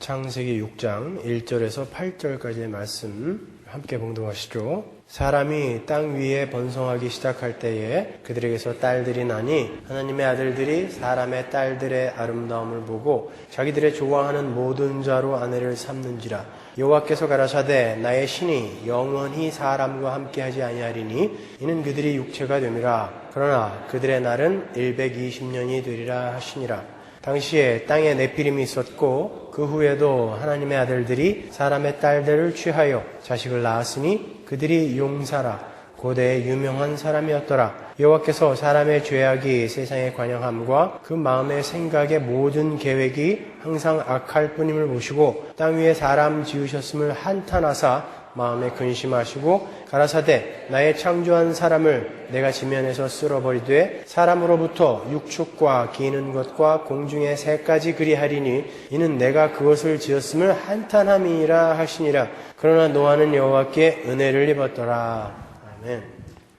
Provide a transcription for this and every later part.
창세기 6장 1절에서 8절까지의 말씀 함께 봉독하시죠. 사람이 땅 위에 번성하기 시작할 때에 그들에게서 딸들이 나니 하나님의 아들들이 사람의 딸들의 아름다움을 보고 자기들의 좋아하는 모든 자로 아내를 삼는지라. 여호와께서 가라사대 나의 신이 영원히 사람과 함께하지 아니하리니 이는 그들이 육체가 됨이라. 그러나 그들의 날은 120년이 되리라 하시니라. 당시에 땅에 네피림이 있었고 그 후에도 하나님의 아들들이 사람의 딸들을 취하여 자식을 낳았으니 그들이 용사라 고대의 유명한 사람이었더라. 여호와께서 사람의 죄악이 세상에 관영함과 그 마음의 생각의 모든 계획이 항상 악할 뿐임을 보시고 땅 위에 사람 지으셨음을 한탄하사 마음에 근심하시고 가라사대 나의 창조한 사람을 내가 지면에서 쓸어버리되 사람으로부터 육축과 기는 것과 공중의 새까지 그리하리니 이는 내가 그것을 지었음을 한탄함이라 하시니라. 그러나 노아는 여호와께 은혜를 입었더라. 아멘.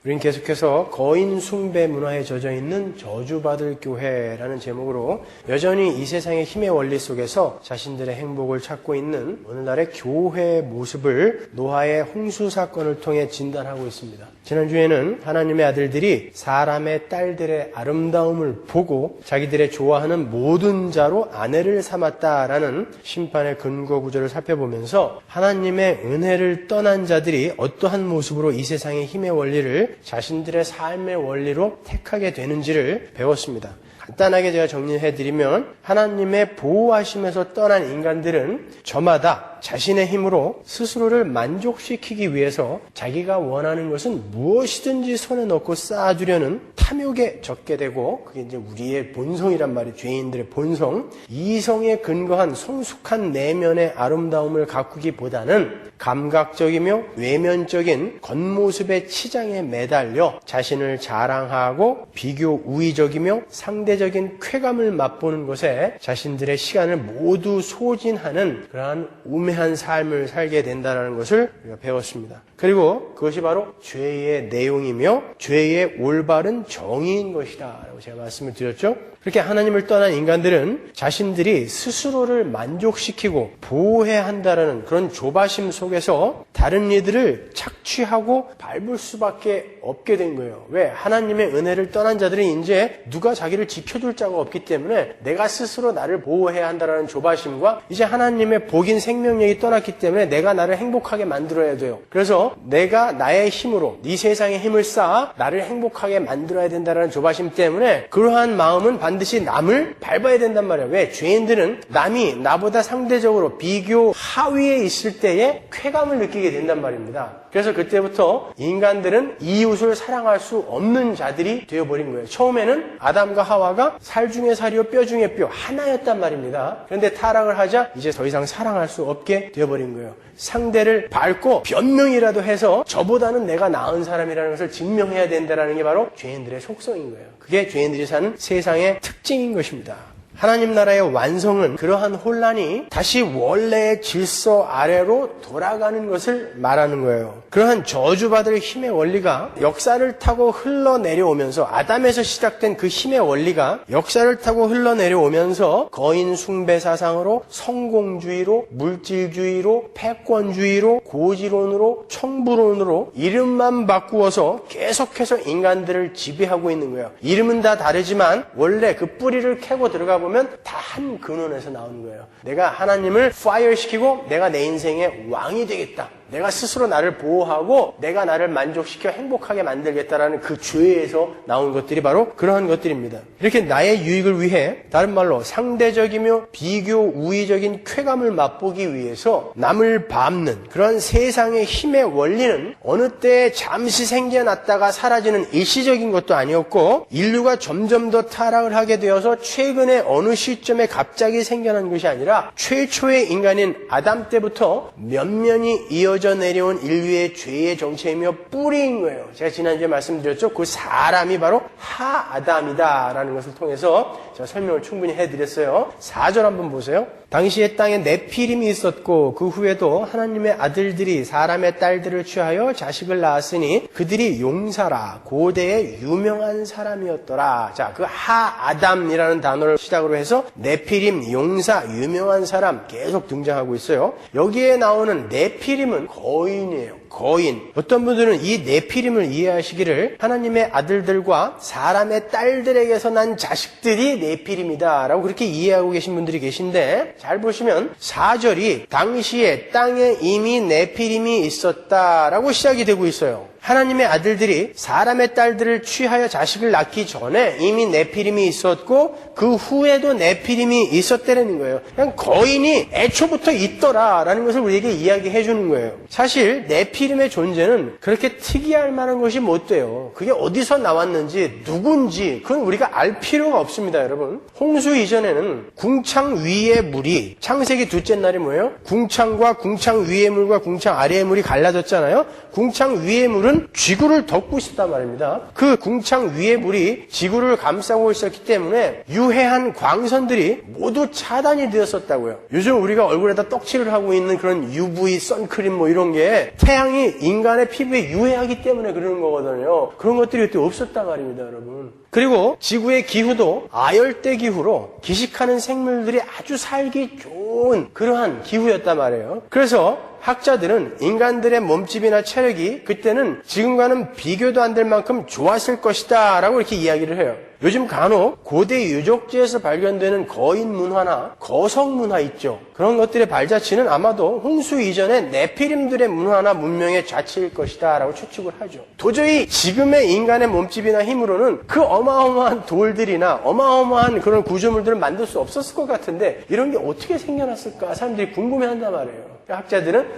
우린 계속해서 거인 숭배 문화에 젖어있는 저주받을 교회라는 제목으로 여전히 이 세상의 힘의 원리 속에서 자신들의 행복을 찾고 있는 오늘날의 교회의 모습을 노아의 홍수 사건을 통해 진단하고 있습니다. 지난주에는 하나님의 아들들이 사람의 딸들의 아름다움을 보고 자기들의 좋아하는 모든 자로 아내를 삼았다라는 심판의 근거 구절을 살펴보면서 하나님의 은혜를 떠난 자들이 어떠한 모습으로 이 세상의 힘의 원리를 자신들의 삶의 원리로 택하게 되는지를 배웠습니다. 간단하게 제가 정리해드리면 하나님의 보호하심에서 떠난 인간들은 저마다 자신의 힘으로 스스로를 만족시키기 위해서 자기가 원하는 것은 무엇이든지 손에 넣고 쌓아주려는 탐욕에 젖게 되고 그게 이제 우리의 본성이란 말이에요. 죄인들의 본성. 이성에 근거한 성숙한 내면의 아름다움을 가꾸기보다는 감각적이며 외면적인 겉모습의 치장에 매달려 자신을 자랑하고 비교 우위적이며 상대적인 쾌감을 맛보는 것에 자신들의 시간을 모두 소진하는 그러한 우매한 삶을 살게 된다는 것을 우리가 배웠습니다. 그리고 그것이 바로 죄의 내용이며 죄의 올바른 정의인 것이다 라고 제가 말씀을 드렸죠. 그렇게 하나님을 떠난 인간들은 자신들이 스스로를 만족시키고 보호해야 한다는 그런 조바심 속에서 다른 이들을 착취하고 밟을 수밖에 없게 된 거예요. 왜? 하나님의 은혜를 떠난 자들은 이제 누가 자기를 지켜줄 자가 없기 때문에 내가 스스로 나를 보호해야 한다는 조바심과 이제 하나님의 복인 생명력이 떠났기 때문에 내가 나를 행복하게 만들어야 돼요. 그래서 내가 나의 힘으로 이 세상의 힘을 쌓아 나를 행복하게 만들어야 된다는 조바심 때문에 그러한 마음은 반드시 남을 밟아야 된단 말이에요. 왜? 죄인들은 남이 나보다 상대적으로 비교 하위에 있을 때에 쾌감을 느끼게 된단 말입니다. 그래서 그때부터 인간들은 이웃을 사랑할 수 없는 자들이 되어버린 거예요. 처음에는 아담과 하와가 살 중에 살이요 뼈 중에 뼈 하나였단 말입니다. 그런데 타락을 하자 이제 더 이상 사랑할 수 없게 되어버린 거예요. 상대를 밟고 변명이라도 해서 저보다는 내가 나은 사람이라는 것을 증명해야 된다는 게 바로 죄인들의 속성인 거예요. 그게 죄인들이 사는 세상의 특징인 것입니다. 하나님 나라의 완성은 그러한 혼란이 다시 원래의 질서 아래로 돌아가는 것을 말하는 거예요. 그러한 저주받을 힘의 원리가 역사를 타고 흘러내려오면서 아담에서 시작된 그 힘의 원리가 역사를 타고 흘러내려오면서 거인 숭배 사상으로 성공주의로 물질주의로 패권주의로 고지론으로 청부론으로 이름만 바꾸어서 계속해서 인간들을 지배하고 있는 거예요. 이름은 다 다르지만 원래 그 뿌리를 캐고 들어가 보면 다 한 근원에서 나오는 거예요. 내가 하나님을 파이어시키고 내가 내 인생의 왕이 되겠다. 내가 스스로 나를 보호하고 내가 나를 만족시켜 행복하게 만들겠다라는 그 죄에서 나온 것들이 바로 그러한 것들입니다. 이렇게 나의 유익을 위해 다른 말로 상대적이며 비교 우위적인 쾌감을 맛보기 위해서 남을 밟는 그런 세상의 힘의 원리는 어느 때 잠시 생겨났다가 사라지는 일시적인 것도 아니었고 인류가 점점 더 타락을 하게 되어서 최근에 어느 시점에 갑자기 생겨난 것이 아니라 최초의 인간인 아담 때부터 면면이 이어져 내려온 인류의 죄의 정체이며 뿌리인 거예요. 제가 지난주에 말씀드렸죠. 그 사람이 바로 하아담이다라는 것을 통해서 제가 설명을 충분히 해드렸어요. 4절 한번 보세요. 당시에 땅에 네피림이 있었고 그 후에도 하나님의 아들들이 사람의 딸들을 취하여 자식을 낳았으니 그들이 용사라 고대의 유명한 사람이었더라. 자, 그 하아담이라는 단어를 시작으로 해서 네피림, 용사, 유명한 사람 계속 등장하고 있어요. 여기에 나오는 네피림은 거인이에요. 거인. 어떤 분들은 이 네피림을 이해하시기를 하나님의 아들들과 사람의 딸들에게서 난 자식들이 네피림이다 라고 그렇게 이해하고 계신 분들이 계신데, 잘 보시면 4절이 당시에 땅에 이미 네피림이 있었다라고 시작이 되고 있어요. 하나님의 아들들이 사람의 딸들을 취하여 자식을 낳기 전에 이미 네피림이 있었고 그 후에도 네피림이 있었다는 거예요. 그냥 거인이 애초부터 있더라라는 것을 우리에게 이야기해 주는 거예요. 사실 네피림의 존재는 그렇게 특이할 만한 것이 못 돼요. 그게 어디서 나왔는지 누군지 그건 우리가 알 필요가 없습니다. 여러분, 홍수 이전에는 궁창 위의 물이, 창세기 둘째 날이 뭐예요? 궁창과 궁창 위의 물과 궁창 아래의 물이 갈라졌잖아요. 궁창 위의 물은 지구를 덮고 있었단 말입니다. 그 궁창 위의 물이 지구를 감싸고 있었기 때문에 유해한 광선들이 모두 차단이 되었었다고요. 요즘 우리가 얼굴에다 떡칠을 하고 있는 그런 UV 선크림 뭐 이런 게 태양이 인간의 피부에 유해하기 때문에 그러는 거거든요. 그런 것들이 그때 없었단 말입니다, 여러분. 그리고 지구의 기후도 아열대 기후로 기식하는 생물들이 아주 살기 좋은 그러한 기후였단 말이에요. 그래서 학자들은 인간들의 몸집이나 체력이 그때는 지금과는 비교도 안 될 만큼 좋았을 것이다 라고 이렇게 이야기를 해요. 요즘 간혹 고대 유적지에서 발견되는 거인 문화나 거성 문화 있죠. 그런 것들의 발자취는 아마도 홍수 이전에 네피림들의 문화나 문명의 자취일 것이다 라고 추측을 하죠. 도저히 지금의 인간의 몸집이나 힘으로는 그 어마어마한 돌들이나 어마어마한 그런 구조물들을 만들 수 없었을 것 같은데 이런 게 어떻게 생겨났을까 사람들이 궁금해한단 말이에요. 학자들은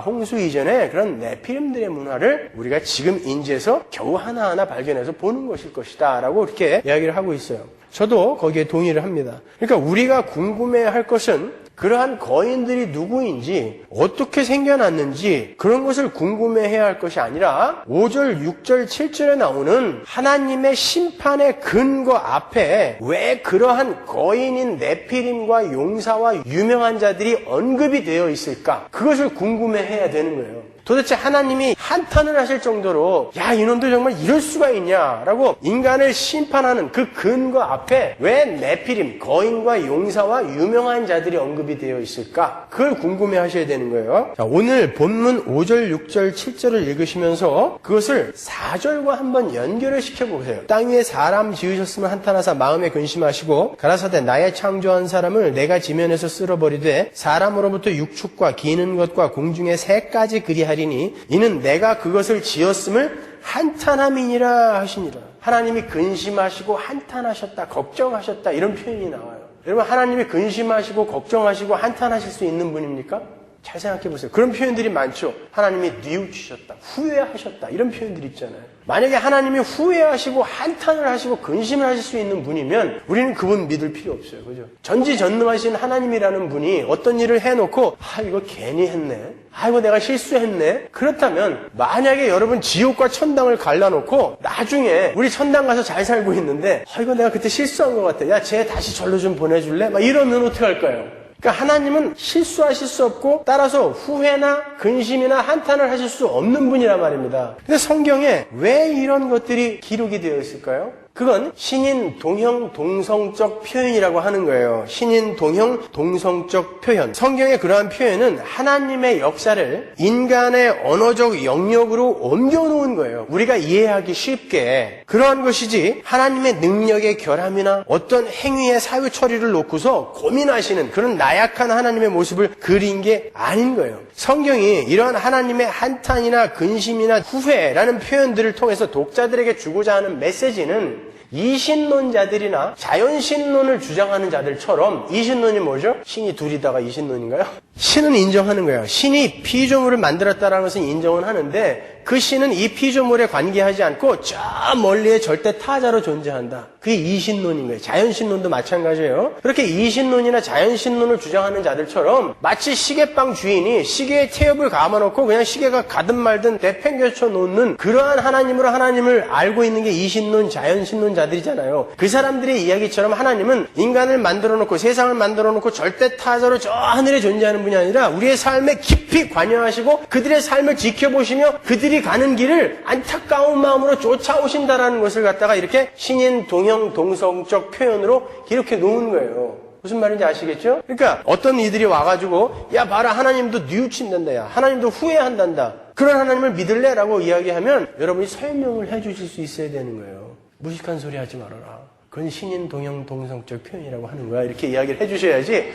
홍수 이전에 그런 네피림들의 문화를 우리가 지금 인지해서 겨우 하나하나 발견해서 보는 것일 것이다 라고 이렇게 이야기를 하고 있어요. 저도 거기에 동의를 합니다. 그러니까 우리가 궁금해할 것은 그러한 거인들이 누구인지 어떻게 생겨났는지 그런 것을 궁금해해야 할 것이 아니라 5절, 6절, 7절에 나오는 하나님의 심판의 근거 앞에 왜 그러한 거인인 네피림과 용사와 유명한 자들이 언급이 되어 있을까? 그것을 궁금해해야 되는 거예요. 도대체 하나님이 한탄을 하실 정도로 야 이놈들 정말 이럴 수가 있냐라고 인간을 심판하는 그 근거 앞에 왜 네피림, 거인과 용사와 유명한 자들이 언급이 되어 있을까? 그걸 궁금해 하셔야 되는 거예요. 자, 오늘 본문 5절, 6절, 7절을 읽으시면서 그것을 4절과 한번 연결을 시켜보세요. 땅 위에 사람 지으셨으면 한탄하사 마음에 근심하시고 가라사대 나의 창조한 사람을 내가 지면에서 쓸어버리되 사람으로부터 육축과 기는 것과 공중의 새까지 그리하리니 이는 내가 그것을 지었음을 한탄함이니라 하시니라. 하나님이 근심하시고 한탄하셨다, 걱정하셨다 이런 표현이 나와요. 여러분, 하나님이 근심하시고 걱정하시고 한탄하실 수 있는 분입니까? 잘 생각해 보세요. 그런 표현들이 많죠. 하나님이 뉘우치셨다, 후회하셨다 이런 표현들이 있잖아요. 만약에 하나님이 후회하시고 한탄을 하시고 근심을 하실 수 있는 분이면 우리는 그분 믿을 필요 없어요. 그죠? 전지전능하신 하나님이라는 분이 어떤 일을 해놓고 이거 괜히 했네. 이거 내가 실수했네. 그렇다면 만약에 여러분 지옥과 천당을 갈라놓고 나중에 우리 천당 가서 잘 살고 있는데 이거 내가 그때 실수한 것 같아. 야, 쟤 다시 절로 좀 보내줄래? 막 이러면 어떻게 할까요? 그러니까 하나님은 실수하실 수 없고 따라서 후회나 근심이나 한탄을 하실 수 없는 분이란 말입니다. 근데 성경에 왜 이런 것들이 기록이 되어 있을까요? 그건 신인 동형 동성적 표현이라고 하는 거예요. 신인 동형 동성적 표현. 성경의 그러한 표현은 하나님의 역사를 인간의 언어적 영역으로 옮겨놓은 거예요. 우리가 이해하기 쉽게. 그러한 것이지 하나님의 능력의 결함이나 어떤 행위의 사유 처리를 놓고서 고민하시는 그런 나약한 하나님의 모습을 그린 게 아닌 거예요. 성경이 이러한 하나님의 한탄이나 근심이나 후회라는 표현들을 통해서 독자들에게 주고자 하는 메시지는 이신론자들이나 자연신론을 주장하는 자들처럼, 이신론이 뭐죠? 신이 둘이다가 이신론인가요? 신은 인정하는 거예요. 신이 피조물을 만들었다는 것은 인정은 하는데 그 신은 이 피조물에 관계하지 않고 저 멀리에 절대 타자로 존재한다. 그게 이신론인 거예요. 자연신론도 마찬가지예요. 그렇게 이신론이나 자연신론을 주장하는 자들처럼 마치 시계방 주인이 시계에 태엽을 감아놓고 그냥 시계가 가든 말든 내팽개쳐 놓는 그러한 하나님으로 하나님을 알고 있는 게 이신론, 자연신론자들이잖아요. 그 사람들의 이야기처럼 하나님은 인간을 만들어놓고 세상을 만들어놓고 절대 타자로 저 하늘에 존재하는 분이 아니라 우리의 삶에 깊이 관여하시고 그들의 삶을 지켜보시며 그들이 가는 길을 안타까운 마음으로 쫓아오신다라는 것을 갖다가 이렇게 신인 동형 동성적 표현으로 기록해 놓은 거예요. 무슨 말인지 아시겠죠? 그러니까 어떤 이들이 와가지고 야 봐라 하나님도 뉘우친단다, 야 하나님도 후회한단다, 그런 하나님을 믿을래? 라고 이야기하면 여러분이 설명을 해주실 수 있어야 되는 거예요. 무식한 소리 하지 말아라, 그건 신인 동형 동성적 표현이라고 하는 거야, 이렇게 이야기를 해주셔야지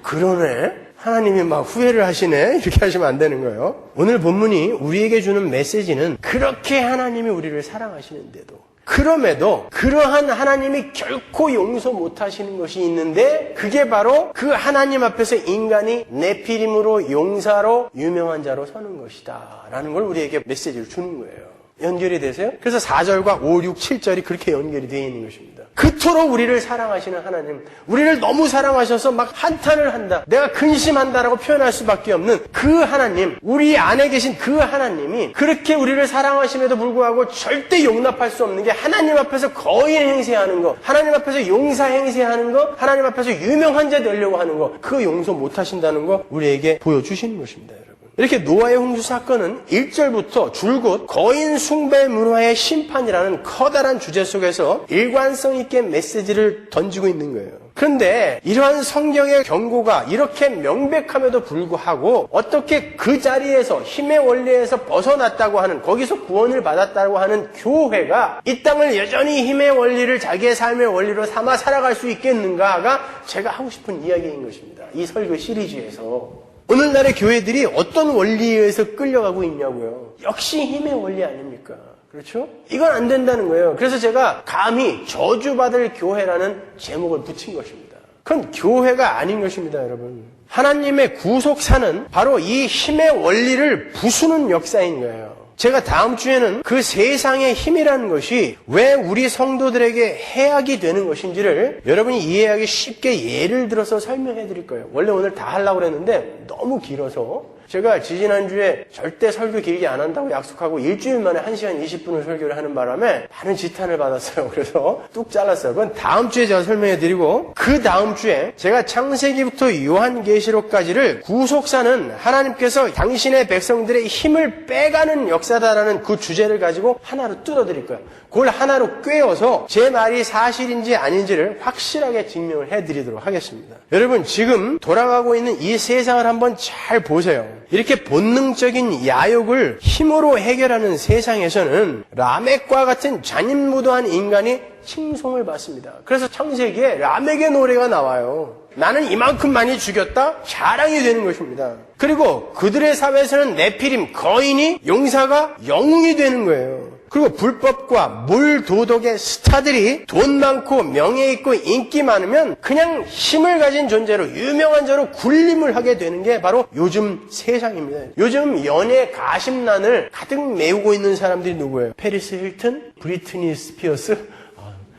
그러네, 하나님이 막 후회를 하시네, 이렇게 하시면 안 되는 거예요. 오늘 본문이 우리에게 주는 메시지는 그렇게 하나님이 우리를 사랑하시는데도, 그럼에도 그러한 하나님이 결코 용서 못하시는 것이 있는데 그게 바로 그 하나님 앞에서 인간이 네피림으로 용사로 유명한 자로 서는 것이다 라는 걸 우리에게 메시지를 주는 거예요. 연결이 되세요? 그래서 4절과 5, 6, 7절이 그렇게 연결이 되어 있는 것입니다. 그토록 우리를 사랑하시는 하나님, 우리를 너무 사랑하셔서 막 한탄을 한다, 내가 근심한다라고 표현할 수밖에 없는 그 하나님, 우리 안에 계신 그 하나님이 그렇게 우리를 사랑하심에도 불구하고 절대 용납할 수 없는 게 하나님 앞에서 거인 행세하는 거, 하나님 앞에서 용사 행세하는 거, 하나님 앞에서 유명한 자 되려고 하는 거, 그거 용서 못하신다는 거 우리에게 보여주시는 것입니다. 이렇게 노아의 홍수 사건은 1절부터 줄곧 거인 숭배 문화의 심판이라는 커다란 주제 속에서 일관성 있게 메시지를 던지고 있는 거예요. 그런데 이러한 성경의 경고가 이렇게 명백함에도 불구하고 어떻게 그 자리에서 힘의 원리에서 벗어났다고 하는, 거기서 구원을 받았다고 하는 교회가 이 땅을 여전히 힘의 원리를 자기의 삶의 원리로 삼아 살아갈 수 있겠는가가 제가 하고 싶은 이야기인 것입니다. 이 설교 시리즈에서 오늘날의 교회들이 어떤 원리에 의해서 끌려가고 있냐고요. 역시 힘의 원리 아닙니까? 그렇죠? 이건 안 된다는 거예요. 그래서 제가 감히 저주받을 교회라는 제목을 붙인 것입니다. 그건 교회가 아닌 것입니다, 여러분. 하나님의 구속사는 바로 이 힘의 원리를 부수는 역사인 거예요. 제가 다음 주에는 그 세상의 힘이라는 것이 왜 우리 성도들에게 해악이 되는 것인지를 여러분이 이해하기 쉽게 예를 들어서 설명해 드릴 거예요. 원래 오늘 다 하려고 그랬는데 너무 길어서 제가 지지난주에 절대 설교 길게 안 한다고 약속하고 일주일 만에 1시간 20분을 설교를 하는 바람에 많은 지탄을 받았어요. 그래서 뚝 잘랐어요. 그건 다음 주에 제가 설명해 드리고, 그 다음 주에 제가 창세기부터 요한계시록까지를 구속사는 하나님께서 당신의 백성들의 힘을 빼가는 역사다라는 그 주제를 가지고 하나로 뚫어드릴 거예요. 그걸 하나로 꿰어서 제 말이 사실인지 아닌지를 확실하게 증명을 해드리도록 하겠습니다. 여러분, 지금 돌아가고 있는 이 세상을 한번 잘 보세요. 이렇게 본능적인 야욕을 힘으로 해결하는 세상에서는 라멕과 같은 잔인무도한 인간이 칭송을 받습니다. 그래서 창세기에 라멕의 노래가 나와요. 나는 이만큼 많이 죽였다? 자랑이 되는 것입니다. 그리고 그들의 사회에서는 네피림, 거인이, 용사가 영웅이 되는 거예요. 그리고 불법과 물도덕의 스타들이 돈 많고 명예 있고 인기 많으면 그냥 힘을 가진 존재로, 유명한 자로 군림을 하게 되는 게 바로 요즘 세상입니다. 요즘 연예 가심난을 가득 메우고 있는 사람들이 누구예요? 페리스 힐튼? 브리트니 스피어스?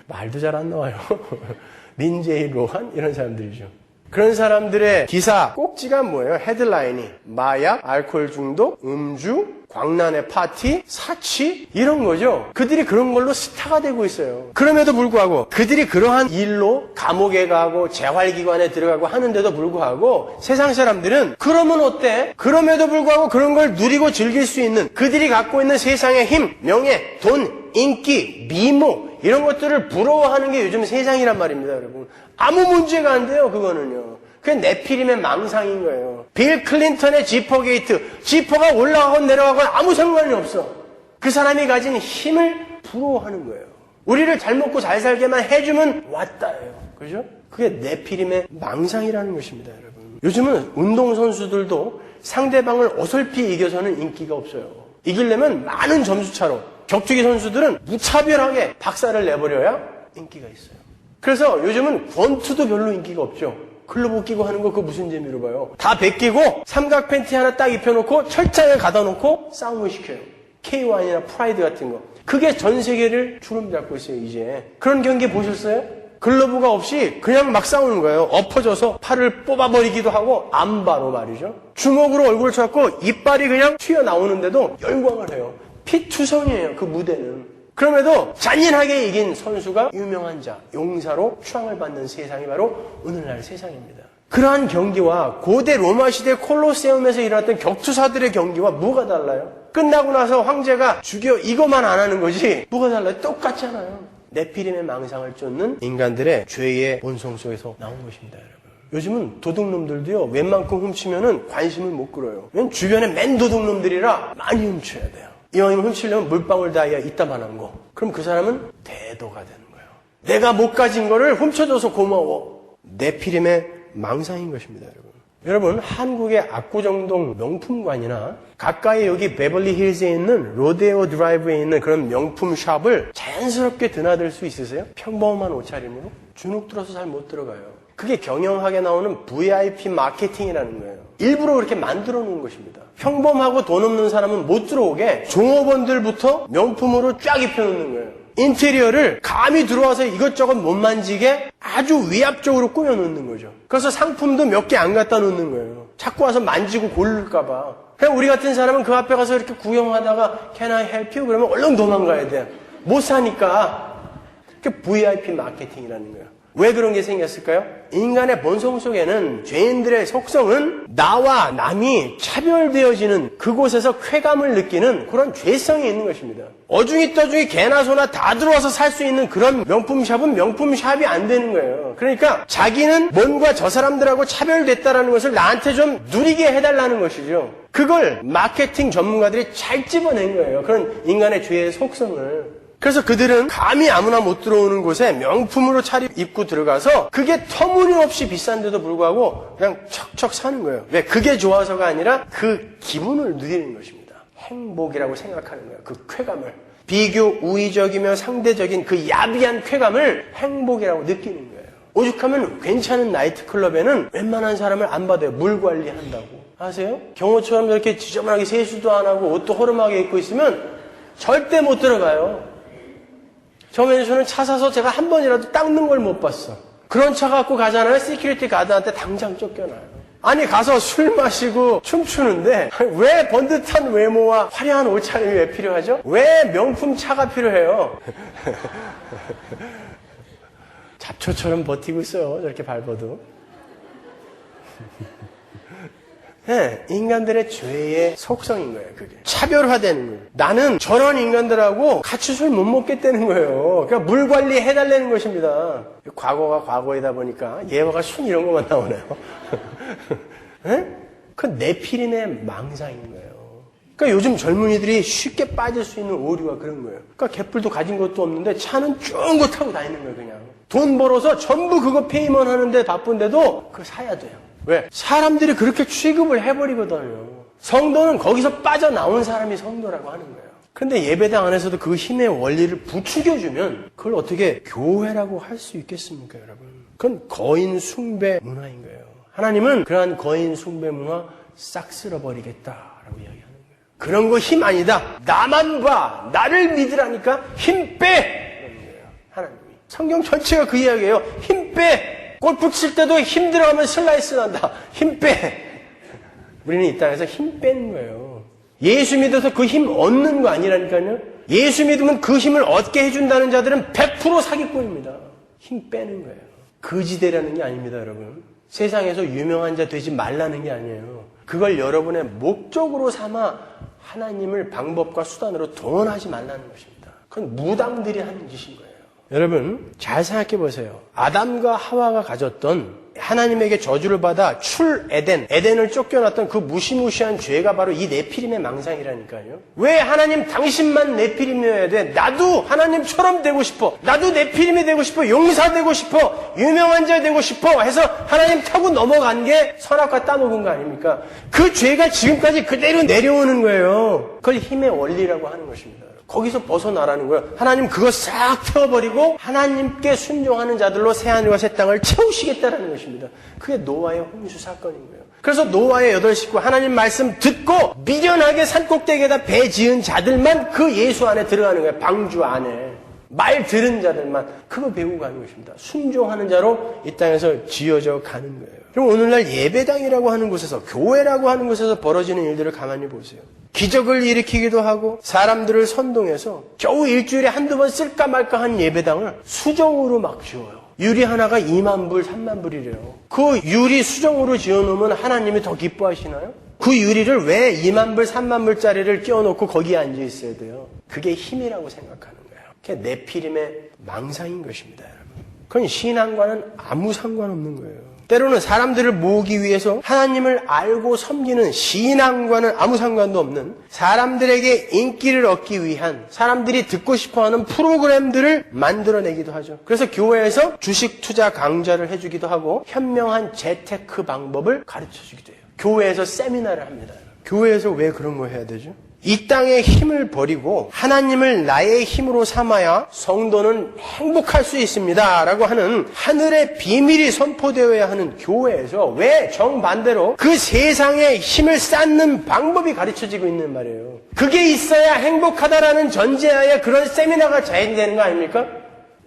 말도 잘 안 나와요. 린제이 로한? 이런 사람들이죠. 그런 사람들의 기사 꼭지가 뭐예요? 헤드라인이 마약, 알코올 중독, 음주, 광란의 파티, 사치, 이런 거죠. 그들이 그런 걸로 스타가 되고 있어요. 그럼에도 불구하고 그들이 그러한 일로 감옥에 가고 재활기관에 들어가고 하는데도 불구하고 세상 사람들은 그러면 어때? 그럼에도 불구하고 그런 걸 누리고 즐길 수 있는, 그들이 갖고 있는 세상의 힘, 명예, 돈, 인기, 미모, 이런 것들을 부러워하는 게 요즘 세상이란 말입니다, 여러분. 아무 문제가 안 돼요, 그거는요. 그게 네피림의 망상인 거예요. 빌 클린턴의 지퍼게이트, 지퍼가 올라가건 내려가건 아무 상관이 없어. 그 사람이 가진 힘을 부러워하는 거예요. 우리를 잘 먹고 잘 살게만 해주면 왔다예요. 그죠? 그게 네피림의 망상이라는 것입니다, 여러분. 요즘은 운동선수들도 상대방을 어설피 이겨서는 인기가 없어요. 이기려면 많은 점수차로. 격투기 선수들은 무차별하게 박살을 내버려야 인기가 있어요. 그래서 요즘은 권투도 별로 인기가 없죠. 클로브 끼고 하는 거 그거 무슨 재미로 봐요. 다 벗기고 삼각 팬티 하나 딱 입혀놓고 철장에 가다 놓고 싸움을 시켜요. K1이나 프라이드 같은 거. 그게 전 세계를 주름 잡고 있어요, 이제. 그런 경기 보셨어요? 글러브가 없이 그냥 막 싸우는 거예요. 엎어져서 팔을 뽑아버리기도 하고, 암바로 말이죠. 주먹으로 얼굴을 쳐갖고 이빨이 그냥 튀어나오는데도 열광을 해요. 피투성이에요, 그 무대는. 그럼에도 잔인하게 이긴 선수가 유명한 자, 용사로 추앙을 받는 세상이 바로 오늘날 세상입니다. 그러한 경기와 고대 로마 시대 콜로세움에서 일어났던 격투사들의 경기와 뭐가 달라요? 끝나고 나서 황제가 죽여 이거만 안 하는 거지 뭐가 달라요? 똑같잖아요. 네피림의 망상을 쫓는 인간들의 죄의 본성 속에서 나온 것입니다, 여러분. 요즘은 도둑놈들도요, 웬만큼 훔치면은 관심을 못 끌어요. 왜냐면 주변에 맨 도둑놈들이라 많이 훔쳐야 돼요. 이왕이면 훔치려면 물방울 다이아 이따만한 거. 그럼 그 사람은 대도가 되는 거예요. 내가 못 가진 거를 훔쳐줘서 고마워. 네피림의 망상인 것입니다, 여러분. 여러분, 한국의 압구정동 명품관이나 가까이 여기 베벌리 힐즈에 있는 로데오 드라이브에 있는 그런 명품 샵을 자연스럽게 드나들 수 있으세요? 평범한 옷차림으로? 주눅 들어서 잘 못 들어가요. 그게 경영학에 나오는 VIP 마케팅이라는 거예요. 일부러 그렇게 만들어 놓은 것입니다. 평범하고 돈 없는 사람은 못 들어오게 종업원들부터 명품으로 쫙 입혀놓는 거예요. 인테리어를 감히 들어와서 이것저것 못 만지게 아주 위압적으로 꾸며놓는 거죠. 그래서 상품도 몇 개 안 갖다 놓는 거예요. 자꾸 와서 만지고 고를까봐. 그냥 우리 같은 사람은 그 앞에 가서 이렇게 구경하다가 Can I help you? 그러면 얼른 도망가야 돼. 못 사니까. 그게 VIP 마케팅이라는 거예요. 왜 그런 게 생겼을까요? 인간의 본성 속에는 죄인들의 속성은 나와 남이 차별되어지는 그곳에서 쾌감을 느끼는 그런 죄성이 있는 것입니다. 어중이 떠중이 개나 소나 다 들어와서 살 수 있는 그런 명품샵은 명품샵이 안 되는 거예요. 그러니까 자기는 뭔가 저 사람들하고 차별됐다라는 것을 나한테 좀 누리게 해달라는 것이죠. 그걸 마케팅 전문가들이 잘 집어낸 거예요. 그런 인간의 죄의 속성을. 그래서 그들은 감히 아무나 못 들어오는 곳에 명품으로 차려입고 들어가서 그게 터무니없이 비싼데도 불구하고 그냥 척척 사는 거예요. 왜? 그게 좋아서가 아니라 그 기분을 누리는 것입니다. 행복이라고 생각하는 거예요. 그 쾌감을. 비교 우의적이며 상대적인 그 야비한 쾌감을 행복이라고 느끼는 거예요. 오죽하면 괜찮은 나이트클럽에는 웬만한 사람을 안 받아요. 물 관리한다고. 아세요? 경호처럼 저렇게 지저분하게 세수도 안 하고 옷도 허름하게 입고 있으면 절대 못 들어가요. 저 맨션은 차 사서 제가 한 번이라도 닦는 걸 못 봤어. 그런 차 갖고 가잖아요. 시큐리티 가드한테 당장 쫓겨나요. 아니 가서 술 마시고 춤추는데 왜 번듯한 외모와 화려한 옷차림이 왜 필요하죠? 왜 명품 차가 필요해요? 잡초처럼 버티고 있어요. 저렇게 밟아도. 네, 인간들의 죄의 속성인 거예요, 그게. 차별화되는 거예요. 나는 저런 인간들하고 같이 술 못 먹겠다는 거예요. 그러니까 물 관리 해달라는 것입니다. 과거가 과거이다 보니까 예화가 순 이런 것만 나오네요. 네? 그 네피림의 망상인 거예요. 그러니까 요즘 젊은이들이 쉽게 빠질 수 있는 오류가 그런 거예요. 그러니까 개뿔도 가진 것도 없는데 차는 좋은 거 타고 다니는 거예요, 그냥. 돈 벌어서 전부 그거 페이먼 하는데 바쁜데도 그거 사야 돼요. 왜? 사람들이 그렇게 취급을 해버리거든요. 성도는 거기서 빠져나온 사람이 성도라고 하는 거예요. 그런데 예배당 안에서도 그 힘의 원리를 부추겨주면 그걸 어떻게 교회라고 할 수 있겠습니까, 여러분? 그건 거인 숭배 문화인 거예요. 하나님은 그러한 거인 숭배 문화 싹 쓸어버리겠다라고 이야기하는 거예요. 그런 거 힘 아니다. 나만 봐. 나를 믿으라니까 힘 빼! 그런 거예요. 하나님이. 성경 전체가 그 이야기예요. 힘 빼! 골프 칠 때도 힘 들어가면 슬라이스 난다. 힘 빼. 우리는 이 땅에서 힘 빼는 거예요. 예수 믿어서 그 힘 얻는 거 아니라니까요. 예수 믿으면 그 힘을 얻게 해준다는 자들은 100% 사기꾼입니다. 힘 빼는 거예요. 거지되라는 게 아닙니다, 여러분. 세상에서 유명한 자 되지 말라는 게 아니에요. 그걸 여러분의 목적으로 삼아 하나님을 방법과 수단으로 동원하지 말라는 것입니다. 그건 무당들이 하는 짓인 거예요. 여러분 잘 생각해 보세요. 아담과 하와가 가졌던 하나님에게 저주를 받아 에덴을 쫓겨났던 그 무시무시한 죄가 바로 이 네피림의 망상이라니까요. 왜 하나님 당신만 네피림이어야 돼? 나도 하나님처럼 되고 싶어. 나도 네피림이 되고 싶어. 용사 되고 싶어. 유명한 자 되고 싶어. 해서 하나님 타고 넘어간 게 선악과 따먹은 거 아닙니까? 그 죄가 지금까지 그대로 내려오는 거예요. 그걸 힘의 원리라고 하는 것입니다. 거기서 벗어나라는 거예요. 하나님 그거 싹 태워버리고 하나님께 순종하는 자들로 새하늘과 새 땅을 채우시겠다는 것입니다. 그게 노아의 홍수 사건인 거예요. 그래서 노아의 8 식구 하나님 말씀 듣고 미련하게 산꼭대기에다 배 지은 자들만 그 예수 안에 들어가는 거예요. 방주 안에. 말 들은 자들만 그거 배우고 가는 것입니다. 순종하는 자로 이 땅에서 지어져 가는 거예요. 그럼 오늘날 예배당이라고 하는 곳에서, 교회라고 하는 곳에서 벌어지는 일들을 가만히 보세요. 기적을 일으키기도 하고 사람들을 선동해서 겨우 일주일에 한두 번 쓸까 말까 한 예배당을 수정으로 막 지어요. 유리 하나가 2만 불, 3만 불이래요. 그 유리 수정으로 지어놓으면 하나님이 더 기뻐하시나요? 그 유리를 왜 2만 불, 3만 불짜리를 끼워놓고 거기에 앉아 있어야 돼요? 그게 힘이라고 생각하는 거예요. 그게 네피림의 망상인 것입니다, 여러분. 그건 신앙과는 아무 상관없는 거예요. 때로는 사람들을 모으기 위해서 하나님을 알고 섬기는 신앙과는 아무 상관도 없는 사람들에게 인기를 얻기 위한 사람들이 듣고 싶어하는 프로그램들을 만들어내기도 하죠. 그래서 교회에서 주식 투자 강좌를 해주기도 하고 현명한 재테크 방법을 가르쳐주기도 해요. 교회에서 세미나를 합니다. 교회에서 왜 그런 거 해야 되죠? 이 땅의 힘을 버리고 하나님을 나의 힘으로 삼아야 성도는 행복할 수 있습니다 라고 하는 하늘의 비밀이 선포되어야 하는 교회에서 왜 정반대로 그 세상의 힘을 쌓는 방법이 가르쳐지고 있는 말이에요. 그게 있어야 행복하다라는 전제하에 그런 세미나가 자행되는 거 아닙니까?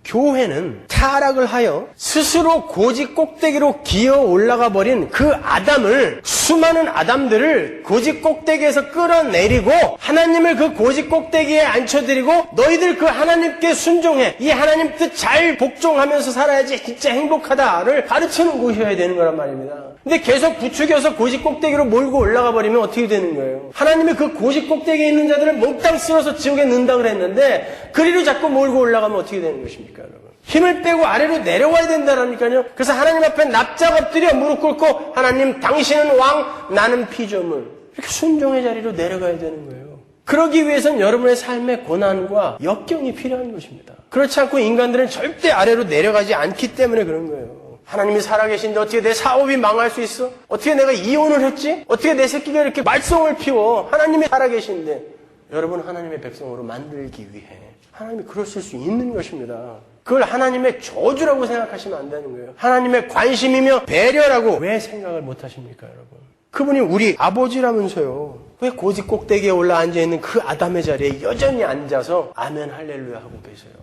교회는 타락을 하여 스스로 고지 꼭대기로 기어 올라가 버린 그 아담을, 수많은 아담들을 고지 꼭대기에서 끌어내리고 하나님을 그 고지 꼭대기에 앉혀드리고 너희들 그 하나님께 순종해, 이 하나님 뜻 잘 복종하면서 살아야지 진짜 행복하다를 가르치는 곳이어야 되는 거란 말입니다. 근데 계속 부추겨서 고지 꼭대기로 몰고 올라가 버리면 어떻게 되는 거예요? 하나님이 그 고지 꼭대기에 있는 자들을 몽땅 쓸어서 지옥에 넣는다 그랬는데 그리로 자꾸 몰고 올라가면 어떻게 되는 것입니까, 여러분? 힘을 빼고 아래로 내려와야 된다라니까요. 그래서 하나님 앞에 납작 엎드려 무릎 꿇고 하나님 당신은 왕, 나는 피조물. 이렇게 순종의 자리로 내려가야 되는 거예요. 그러기 위해서는 여러분의 삶의 고난과 역경이 필요한 것입니다. 그렇지 않고 인간들은 절대 아래로 내려가지 않기 때문에 그런 거예요. 하나님이 살아계신데 어떻게 내 사업이 망할 수 있어? 어떻게 내가 이혼을 했지? 어떻게 내 새끼가 이렇게 말썽을 피워? 하나님이 살아계신데 여러분 하나님의 백성으로 만들기 위해 하나님이 그러실 수 있는 것입니다. 그걸 하나님의 저주라고 생각하시면 안 되는 거예요. 하나님의 관심이며 배려라고 왜 생각을 못 하십니까, 여러분? 그분이 우리 아버지라면서요. 왜 고지 꼭대기에 올라 앉아있는 그 아담의 자리에 여전히 앉아서 아멘 할렐루야 하고 계세요?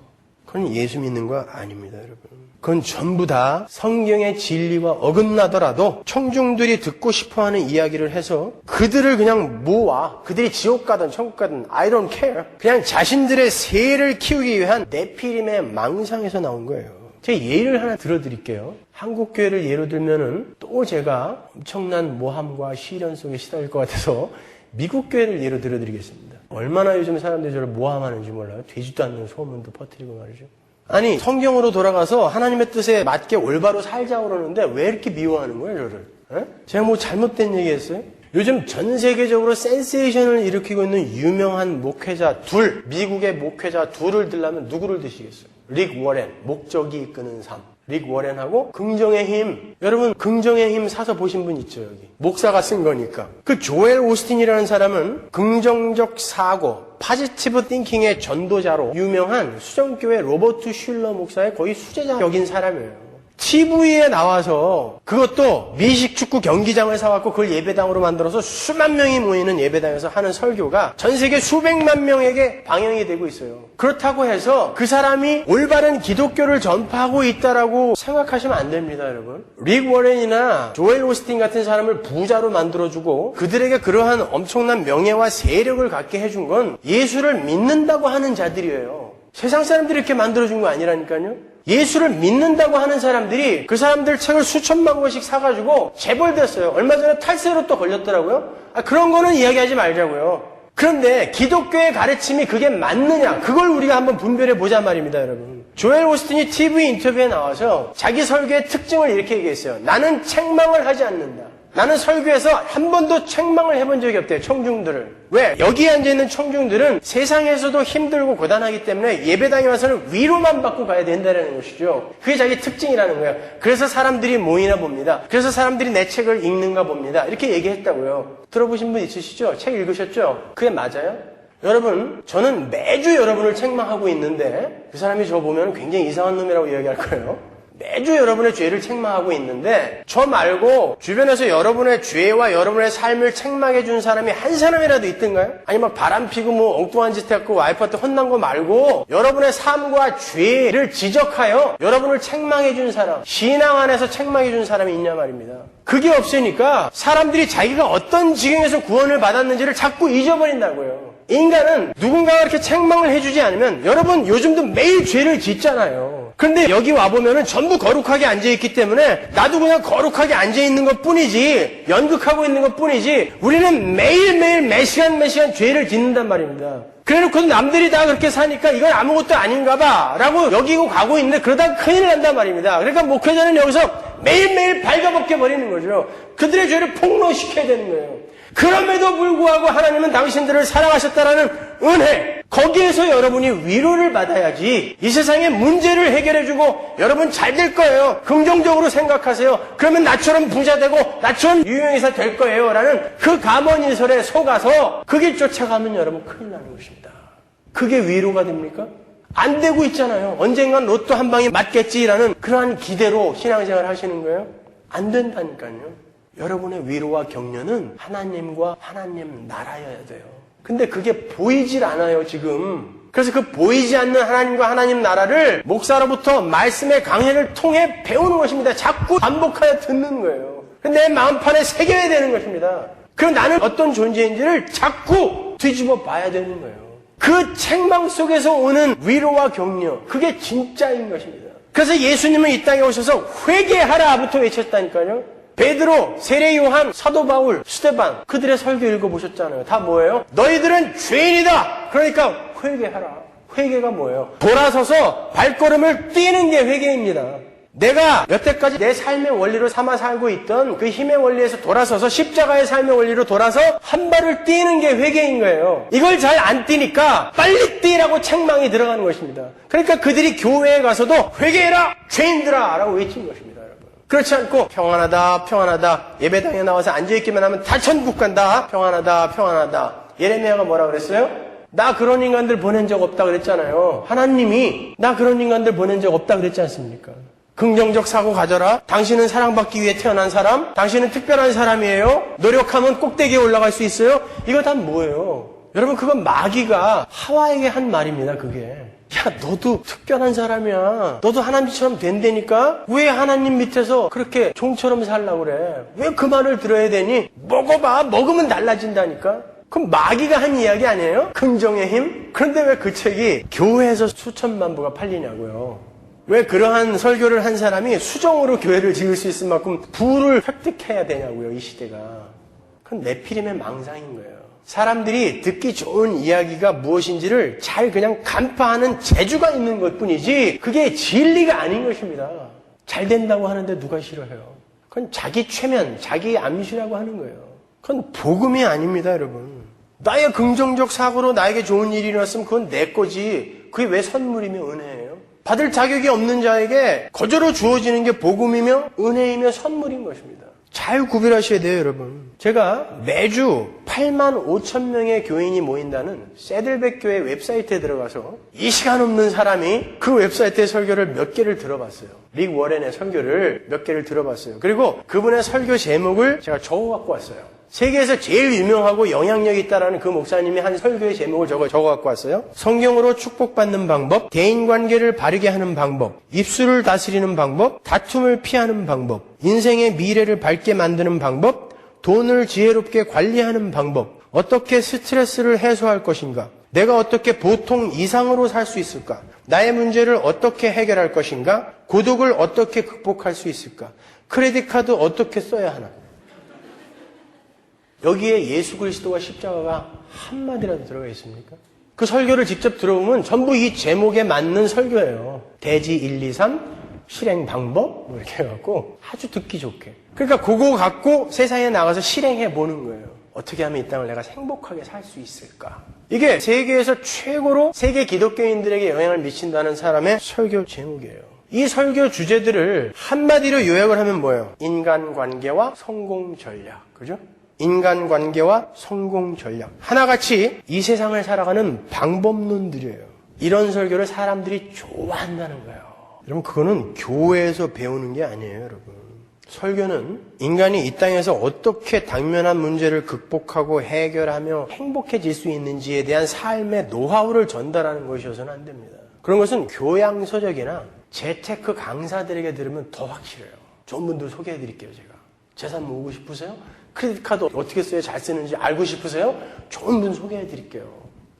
그건 예수 믿는 거 아닙니다, 여러분. 그건 전부 다 성경의 진리와 어긋나더라도 청중들이 듣고 싶어하는 이야기를 해서 그들을 그냥 모아, 그들이 지옥 가든 천국 가든 I don't care. 그냥 자신들의 세를 키우기 위한 네피림의 망상에서 나온 거예요. 제가 예를 하나 들어드릴게요. 한국 교회를 예로 들면은 또 제가 엄청난 모함과 시련 속에 시달릴 것 같아서 미국 교회를 예로 들어드리겠습니다. 얼마나 요즘 사람들이 저를 모함하는지 몰라요. 되지도 않는 소문도 퍼뜨리고 말이죠. 아니 성경으로 돌아가서 하나님의 뜻에 맞게 올바로 살자고 그러는데 왜 이렇게 미워하는 거예요, 저를? 에? 제가 뭐 잘못된 얘기 했어요? 요즘 전 세계적으로 센세이션을 일으키고 있는 유명한 목회자 둘, 미국의 목회자 둘을 들려면 누구를 드시겠어요? 릭 워렌, 목적이 이끄는 삶. 릭 워렌하고 긍정의 힘. 여러분 긍정의 힘 사서 보신 분 있죠, 여기. 목사가 쓴 거니까. 그 조엘 오스틴이라는 사람은 긍정적 사고, 파지티브 띵킹의 전도자로 유명한 수정교회 로버트 슐러 목사의 거의 수제자격인 사람이에요. TV에 나와서 그것도 미식 축구 경기장을 사왔고 그걸 예배당으로 만들어서 수만 명이 모이는 예배당에서 하는 설교가 전 세계 수백만 명에게 방영이 되고 있어요. 그렇다고 해서 그 사람이 올바른 기독교를 전파하고 있다라고 생각하시면 안 됩니다, 여러분. 릭 워렌이나 조엘 오스틴 같은 사람을 부자로 만들어주고 그들에게 그러한 엄청난 명예와 세력을 갖게 해준 건 예수를 믿는다고 하는 자들이에요. 세상 사람들이 이렇게 만들어준 거 아니라니까요. 예수를 믿는다고 하는 사람들이 그 사람들 책을 수천만 권씩 사가지고 재벌됐어요. 얼마 전에 탈세로 또 걸렸더라고요. 그런 거는 이야기하지 말자고요. 그런데 기독교의 가르침이 그게 맞느냐, 그걸 우리가 한번 분별해 보자 말입니다, 여러분. 조엘 오스틴이 TV 인터뷰에 나와서 자기 설교의 특징을 이렇게 얘기했어요. 나는 책망을 하지 않는다. 나는 설교에서 한 번도 책망을 해본 적이 없대요, 청중들을. 왜? 여기에 앉아있는 청중들은 세상에서도 힘들고 고단하기 때문에 예배당에 와서는 위로만 받고 가야 된다는 것이죠. 그게 자기 특징이라는 거예요. 그래서 사람들이 모이나 봅니다. 그래서 사람들이 내 책을 읽는가 봅니다. 이렇게 얘기했다고요. 들어보신 분 있으시죠? 책 읽으셨죠? 그게 맞아요? 여러분, 저는 매주 여러분을 책망하고 있는데 그 사람이 저 보면 굉장히 이상한 놈이라고 이야기할 거예요. 매주 여러분의 죄를 책망하고 있는데 저 말고 주변에서 여러분의 죄와 여러분의 삶을 책망해 준 사람이 한 사람이라도 있던가요? 아니 막 바람 피고 뭐 엉뚱한 짓 했고 와이프한테 혼난 거 말고 여러분의 삶과 죄를 지적하여 여러분을 책망해 준 사람, 신앙 안에서 책망해 준 사람이 있냐 말입니다. 그게 없으니까 사람들이 자기가 어떤 지경에서 구원을 받았는지를 자꾸 잊어버린다고요. 인간은 누군가가 이렇게 책망을 해주지 않으면 여러분 요즘도 매일 죄를 짓잖아요. 그런데 여기 와보면은 전부 거룩하게 앉아있기 때문에 나도 그냥 거룩하게 앉아있는 것 뿐이지 연극하고 있는 것 뿐이지 우리는 매일매일 매 시간 죄를 짓는단 말입니다. 그래놓고 남들이 다 그렇게 사니까 이건 아무것도 아닌가 봐 라고 여기고 가고 있는데 그러다가 큰일 난단 말입니다. 그러니까 목회자는 여기서 매일매일 발가벗겨 버리는 거죠. 그들의 죄를 폭로시켜야 되는 거예요. 그럼에도 불구하고 하나님은 당신들을 사랑하셨다라는 은혜, 거기에서 여러분이 위로를 받아야지 이 세상의 문제를 해결해주고 여러분 잘 될 거예요. 긍정적으로 생각하세요. 그러면 나처럼 부자 되고 나처럼 유명인사 될 거예요. 라는 그 감언이설에 속아서 그 길 쫓아가면 여러분 큰일 나는 것입니다. 그게 위로가 됩니까? 안 되고 있잖아요. 언젠간 로또 한 방에 맞겠지라는 그러한 기대로 신앙생활 하시는 거예요? 안 된다니까요. 여러분의 위로와 격려는 하나님과 하나님 나라여야 돼요. 근데 그게 보이질 않아요, 지금. 그래서 그 보이지 않는 하나님과 하나님 나라를 목사로부터 말씀의 강해를 통해 배우는 것입니다. 자꾸 반복하여 듣는 거예요. 내 마음판에 새겨야 되는 것입니다. 그럼 나는 어떤 존재인지를 자꾸 뒤집어 봐야 되는 거예요. 그 책망 속에서 오는 위로와 격려, 그게 진짜인 것입니다. 그래서 예수님은 이 땅에 오셔서 회개하라부터 외쳤다니까요. 베드로, 세례 요한, 사도 바울, 스데반 그들의 설교 읽어보셨잖아요. 다 뭐예요? 너희들은 죄인이다. 그러니까 회개하라. 회개가 뭐예요? 돌아서서 발걸음을 뛰는 게 회개입니다. 내가 여태까지 내 삶의 원리로 삼아 살고 있던 그 힘의 원리에서 돌아서서 십자가의 삶의 원리로 돌아서 한 발을 뛰는 게 회개인 거예요. 이걸 잘 안 뛰니까 빨리 뛰라고 책망이 들어가는 것입니다. 그러니까 그들이 교회에 가서도 회개해라 죄인들아 라고 외친 것입니다. 그렇지 않고 평안하다 평안하다 예배당에 나와서 앉아있기만 하면 다 천국 간다 평안하다 평안하다. 예레미야가 뭐라 그랬어요? 나 그런 인간들 보낸 적 없다 그랬잖아요. 하나님이 나 그런 인간들 보낸 적 없다 그랬지 않습니까? 긍정적 사고 가져라. 당신은 사랑받기 위해 태어난 사람. 당신은 특별한 사람이에요. 노력하면 꼭대기에 올라갈 수 있어요. 이거 다 뭐예요? 여러분 그건 마귀가 하와에게 한 말입니다. 그게. 야 너도 특별한 사람이야. 너도 하나님처럼 된다니까. 왜 하나님 밑에서 그렇게 종처럼 살라고 그래. 왜 그 말을 들어야 되니. 먹어봐. 먹으면 달라진다니까. 그럼 마귀가 한 이야기 아니에요? 긍정의 힘? 그런데 왜 그 책이 교회에서 수천만 부가 팔리냐고요. 왜 그러한 설교를 한 사람이 수정으로 교회를 지을 수 있을 만큼 부를 획득해야 되냐고요. 이 시대가. 그건 네피림의 망상인 거예요. 사람들이 듣기 좋은 이야기가 무엇인지를 잘 그냥 간파하는 재주가 있는 것뿐이지 그게 진리가 아닌 것입니다. 잘 된다고 하는데 누가 싫어해요? 그건 자기 최면, 자기 암시라고 하는 거예요. 그건 복음이 아닙니다, 여러분. 나의 긍정적 사고로 나에게 좋은 일이 일어났으면 그건 내 거지. 그게 왜 선물이며 은혜예요? 받을 자격이 없는 자에게 거저로 주어지는 게 복음이며 은혜이며 선물인 것입니다. 잘 구별하셔야 돼요, 여러분. 제가 매주 8만 5천 명의 교인이 모인다는 새들백 교회 웹사이트에 들어가서 이 시간 없는 사람이 그 웹사이트의 설교를 몇 개를 들어봤어요. 릭 워렌의 설교를 몇 개를 들어봤어요. 그리고 그분의 설교 제목을 제가 적어갖고 왔어요. 세계에서 제일 유명하고 영향력이 있다라는 그 목사님이 한 설교의 제목을 적어갖고 왔어요. 성경으로 축복받는 방법, 대인관계를 바르게 하는 방법, 입술을 다스리는 방법, 다툼을 피하는 방법, 인생의 미래를 밝게 만드는 방법, 돈을 지혜롭게 관리하는 방법, 어떻게 스트레스를 해소할 것인가, 내가 어떻게 보통 이상으로 살 수 있을까, 나의 문제를 어떻게 해결할 것인가, 고독을 어떻게 극복할 수 있을까, 크레딧 카드 어떻게 써야 하나. 여기에 예수 그리스도와 십자가가 한마디라도 들어가 있습니까? 그 설교를 직접 들어보면 전부 이 제목에 맞는 설교예요. 대지 1, 2, 3, 실행 방법 이렇게 해갖고 아주 듣기 좋게. 그러니까 그거 갖고 세상에 나가서 실행해 보는 거예요. 어떻게 하면 이 땅을 내가 행복하게 살 수 있을까? 이게 세계에서 최고로 세계 기독교인들에게 영향을 미친다는 사람의 설교 제목이에요. 이 설교 주제들을 한마디로 요약을 하면 뭐예요? 인간관계와 성공 전략. 그죠? 인간관계와 성공 전략. 하나같이 이 세상을 살아가는 방법론들이에요. 이런 설교를 사람들이 좋아한다는 거예요. 여러분, 그거는 교회에서 배우는 게 아니에요, 여러분. 설교는 인간이 이 땅에서 어떻게 당면한 문제를 극복하고 해결하며 행복해질 수 있는지에 대한 삶의 노하우를 전달하는 것이어서는 안 됩니다. 그런 것은 교양서적이나 재테크 강사들에게 들으면 더 확실해요. 좋은 분들 소개해드릴게요, 제가. 재산 모으고 싶으세요? 크레딧 카드 어떻게 써야 잘 쓰는지 알고 싶으세요? 좋은 분 소개해드릴게요.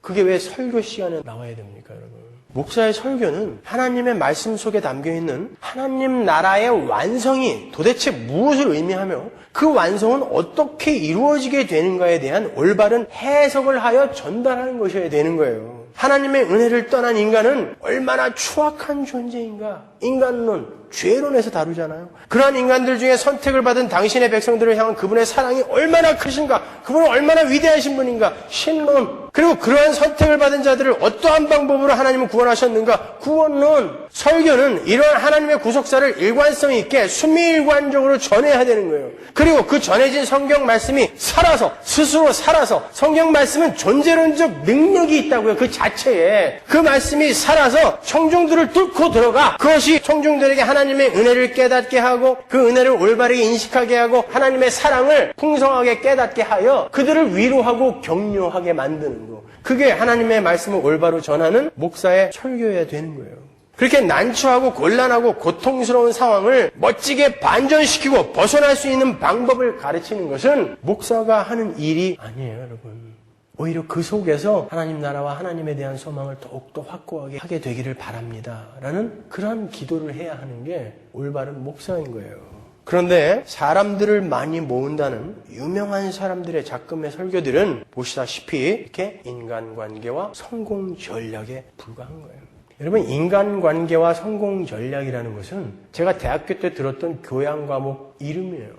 그게 왜 설교 시간에 나와야 됩니까, 여러분? 목사의 설교는 하나님의 말씀 속에 담겨있는 하나님 나라의 완성이 도대체 무엇을 의미하며 그 완성은 어떻게 이루어지게 되는가에 대한 올바른 해석을 하여 전달하는 것이어야 되는 거예요. 하나님의 은혜를 떠난 인간은 얼마나 추악한 존재인가. 인간론, 죄론에서 다루잖아요. 그러한 인간들 중에 선택을 받은 당신의 백성들을 향한 그분의 사랑이 얼마나 크신가. 그분은 얼마나 위대하신 분인가. 신론. 그리고 그러한 선택을 받은 자들을 어떠한 방법으로 하나님은 구원하셨는가. 구원론. 설교는 이러한 하나님의 구속사를 일관성 있게 순미일관적으로 전해야 되는 거예요. 그리고 그 전해진 성경 말씀이 스스로 살아서 성경 말씀은 존재론적 능력이 있다고요. 그 자체에. 그 말씀이 살아서 청중들을 뚫고 들어가 그것이 청중들에게 하나님의 은혜를 깨닫게 하고 그 은혜를 올바르게 인식하게 하고 하나님의 사랑을 풍성하게 깨닫게 하여 그들을 위로하고 격려하게 만드는 거. 그게 하나님의 말씀을 올바로 전하는 목사의 설교여야 되는 거예요. 그렇게 난처하고 곤란하고 고통스러운 상황을 멋지게 반전시키고 벗어날 수 있는 방법을 가르치는 것은 목사가 하는 일이 아니에요, 여러분. 오히려 그 속에서 하나님 나라와 하나님에 대한 소망을 더욱더 확고하게 하게 되기를 바랍니다. 라는 그러한 기도를 해야 하는 게 올바른 목사인 거예요. 그런데 사람들을 많이 모은다는 유명한 사람들의 작금의 설교들은 보시다시피 이렇게 인간관계와 성공 전략에 불과한 거예요. 여러분, 인간관계와 성공 전략이라는 것은 제가 대학교 때 들었던 교양 과목 이름이에요.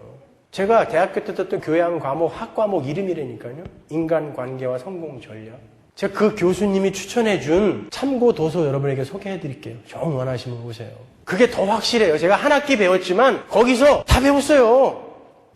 제가 대학교 때 듣던 교양 과목, 학과목 이름이라니까요. 인간관계와 성공 전략. 제가 그 교수님이 추천해준 참고 도서 여러분에게 소개해드릴게요. 정 원하시면 보세요. 그게 더 확실해요. 제가 한 학기 배웠지만 거기서 다 배웠어요.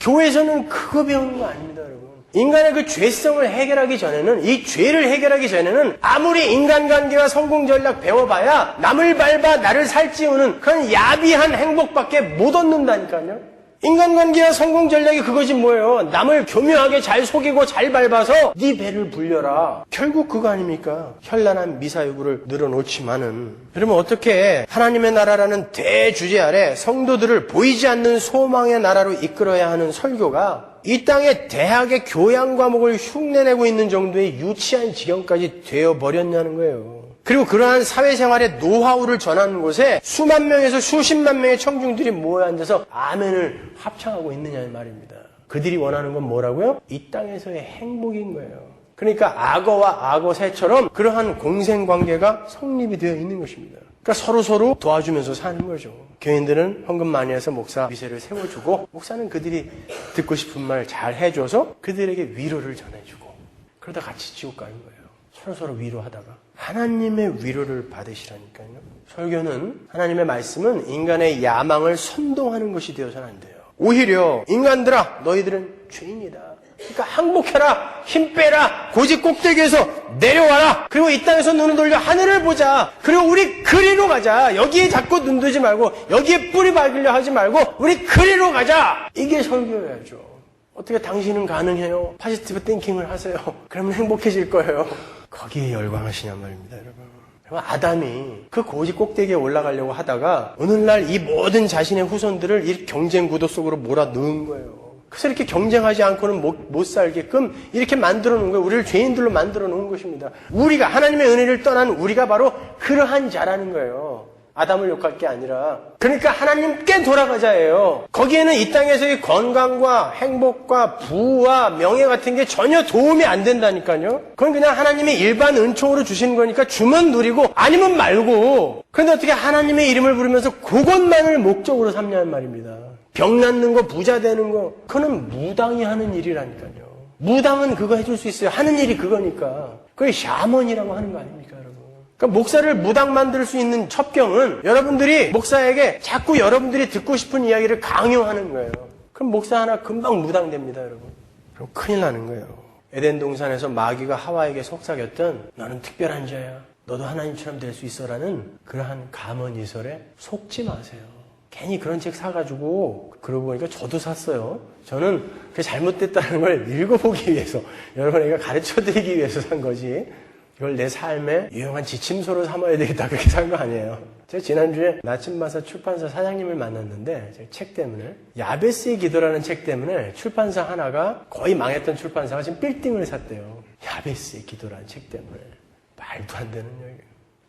교회에서는 그거 배우는 거 아닙니다, 여러분. 인간의 그 죄성을 해결하기 전에는, 이 죄를 해결하기 전에는 아무리 인간관계와 성공 전략 배워봐야 남을 밟아 나를 살찌우는 그런 야비한 행복밖에 못 얻는다니까요. 인간관계와 성공 전략이 그것이 뭐예요? 남을 교묘하게 잘 속이고 잘 밟아서 네 배를 불려라. 결국 그거 아닙니까? 현란한 미사여구를 늘어놓지만은 여러분, 어떻게 하나님의 나라라는 대주제 아래 성도들을 보이지 않는 소망의 나라로 이끌어야 하는 설교가 이 땅의 대학의 교양 과목을 흉내내고 있는 정도의 유치한 지경까지 되어버렸냐는 거예요. 그리고 그러한 사회생활의 노하우를 전하는 곳에 수만 명에서 수십만 명의 청중들이 모여 앉아서 아멘을 합창하고 있느냐는 말입니다. 그들이 원하는 건 뭐라고요? 이 땅에서의 행복인 거예요. 그러니까 악어와 악어새처럼 그러한 공생관계가 성립이 되어 있는 것입니다. 그러니까 서로 도와주면서 사는 거죠. 교인들은 헌금 많이 해서 목사 위세를 세워주고 목사는 그들이 듣고 싶은 말 잘 해줘서 그들에게 위로를 전해주고 그러다 같이 지옥 가는 거예요. 서로 위로하다가 하나님의 위로를 받으시라니까요. 설교는 하나님의 말씀은 인간의 야망을 선동하는 것이 되어서는 안 돼요. 오히려 인간들아 너희들은 죄인이다. 그러니까 항복해라, 힘 빼라, 고지 꼭대기에서 내려와라. 그리고 이 땅에서 눈을 돌려 하늘을 보자. 그리고 우리 그리로 가자. 여기에 자꾸 눈 두지 말고 여기에 뿌리 박으려 하지 말고 우리 그리로 가자. 이게 설교여야죠. 어떻게 당신은 가능해요? 포지티브 띵킹을 하세요. 그러면 행복해질 거예요. 거기에 열광하시냔 말입니다, 여러분. 아담이 그 고지 꼭대기에 올라가려고 하다가 오늘날 이 모든 자신의 후손들을 이 경쟁 구도 속으로 몰아 넣은 거예요. 그래서 이렇게 경쟁하지 않고는 못 살게끔 이렇게 만들어 놓은 거예요. 우리를 죄인들로 만들어 놓은 것입니다. 우리가 하나님의 은혜를 떠난 우리가 바로 그러한 자라는 거예요. 아담을 욕할 게 아니라. 그러니까 하나님께 돌아가자예요. 거기에는 이 땅에서의 건강과 행복과 부와 명예 같은 게 전혀 도움이 안 된다니까요. 그건 그냥 하나님이 일반 은총으로 주시는 거니까 주면 누리고 아니면 말고. 그런데 어떻게 하나님의 이름을 부르면서 그것만을 목적으로 삼냐는 말입니다. 병 낫는 거, 부자 되는 거, 그거는 무당이 하는 일이라니까요. 무당은 그거 해줄 수 있어요. 하는 일이 그거니까. 그게 샤먼이라고 하는 거 아닙니까, 여러분? 그러니까 목사를 무당 만들 수 있는 첩경은 여러분들이 목사에게 자꾸 여러분들이 듣고 싶은 이야기를 강요하는 거예요. 그럼 목사 하나 금방 무당 됩니다, 여러분. 그럼 큰일 나는 거예요. 에덴 동산에서 마귀가 하와에게 속삭였던 너는 특별한 자야. 너도 하나님처럼 될 수 있어라는 그러한 감언이설에 속지 마세요. 괜히 그런 책 사가지고 그러고 보니까 저도 샀어요. 저는 그게 잘못됐다는 걸 읽어보기 위해서 여러분에게 가르쳐드리기 위해서 산 거지 이걸 내 삶의 유용한 지침서로 삼아야 되겠다 그렇게 산 거 아니에요. 제가 지난주에 나침반사 출판사 사장님을 만났는데 제가 책 때문에 야베스의 기도라는 책 때문에 출판사 하나가 거의 망했던 출판사가 지금 빌딩을 샀대요. 야베스의 기도라는 책 때문에. 말도 안 되는 얘기예요.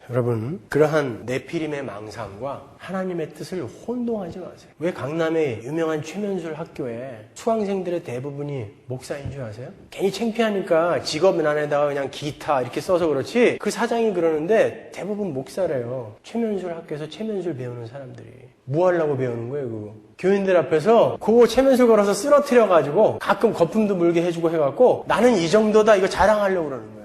여러분, 그러한 네피림의 망상과 하나님의 뜻을 혼동하지 마세요. 왜 강남의 유명한 최면술 학교에 수강생들의 대부분이 목사인 줄 아세요? 괜히 창피하니까 직업란에다가 그냥 기타 이렇게 써서 그렇지 그 사장이 그러는데 대부분 목사래요. 최면술 학교에서 최면술 배우는 사람들이. 뭐 하려고 배우는 거예요, 그거? 교인들 앞에서 그거 최면술 걸어서 쓰러뜨려가지고 가끔 거품도 물게 해주고 해갖고 나는 이 정도다 이거 자랑하려고 그러는 거예요.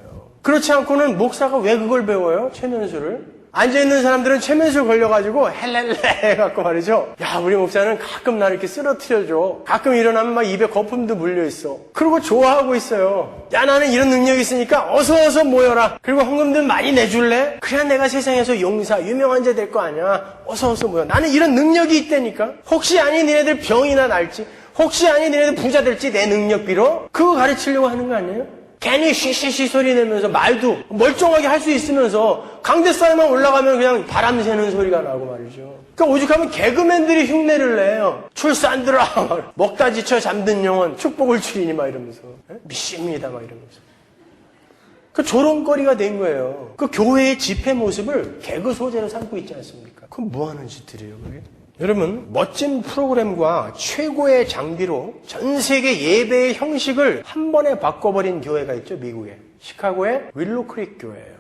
그렇지 않고는 목사가 왜 그걸 배워요? 최면술을? 앉아있는 사람들은 최면술 걸려가지고 헬렐레 해갖고 말이죠. 야, 우리 목사는 가끔 나를 이렇게 쓰러뜨려줘. 가끔 일어나면 막 입에 거품도 물려있어. 그리고 좋아하고 있어요. 야, 나는 이런 능력이 있으니까 어서 모여라. 그리고 헌금들 많이 내줄래? 그래야 내가 세상에서 용사, 유명한 자 될 거 아니야. 어서 모여. 나는 이런 능력이 있다니까. 혹시 아니 니네들 병이나 날지, 혹시 아니 니네들 부자 될지 내 능력비로? 그거 가르치려고 하는 거 아니에요? 괜히 쉬쉬쉬 소리 내면서 말도 멀쩡하게 할 수 있으면서 강대상에만 올라가면 그냥 바람 새는 소리가 나고 말이죠. 그러니까 오죽하면 개그맨들이 흉내를 내요. 출산들아 먹다 지쳐 잠든 영혼 축복을 추리니 막 이러면서 믿습니다 막 이러면서. 그 조롱거리가 된 거예요. 그 교회의 집회 모습을 개그 소재로 삼고 있지 않습니까? 그건 뭐 하는 짓들이에요 그게? 여러분, 멋진 프로그램과 최고의 장비로 전 세계 예배의 형식을 한 번에 바꿔버린 교회가 있죠, 미국에. 시카고의 윌로크릭 교회예요.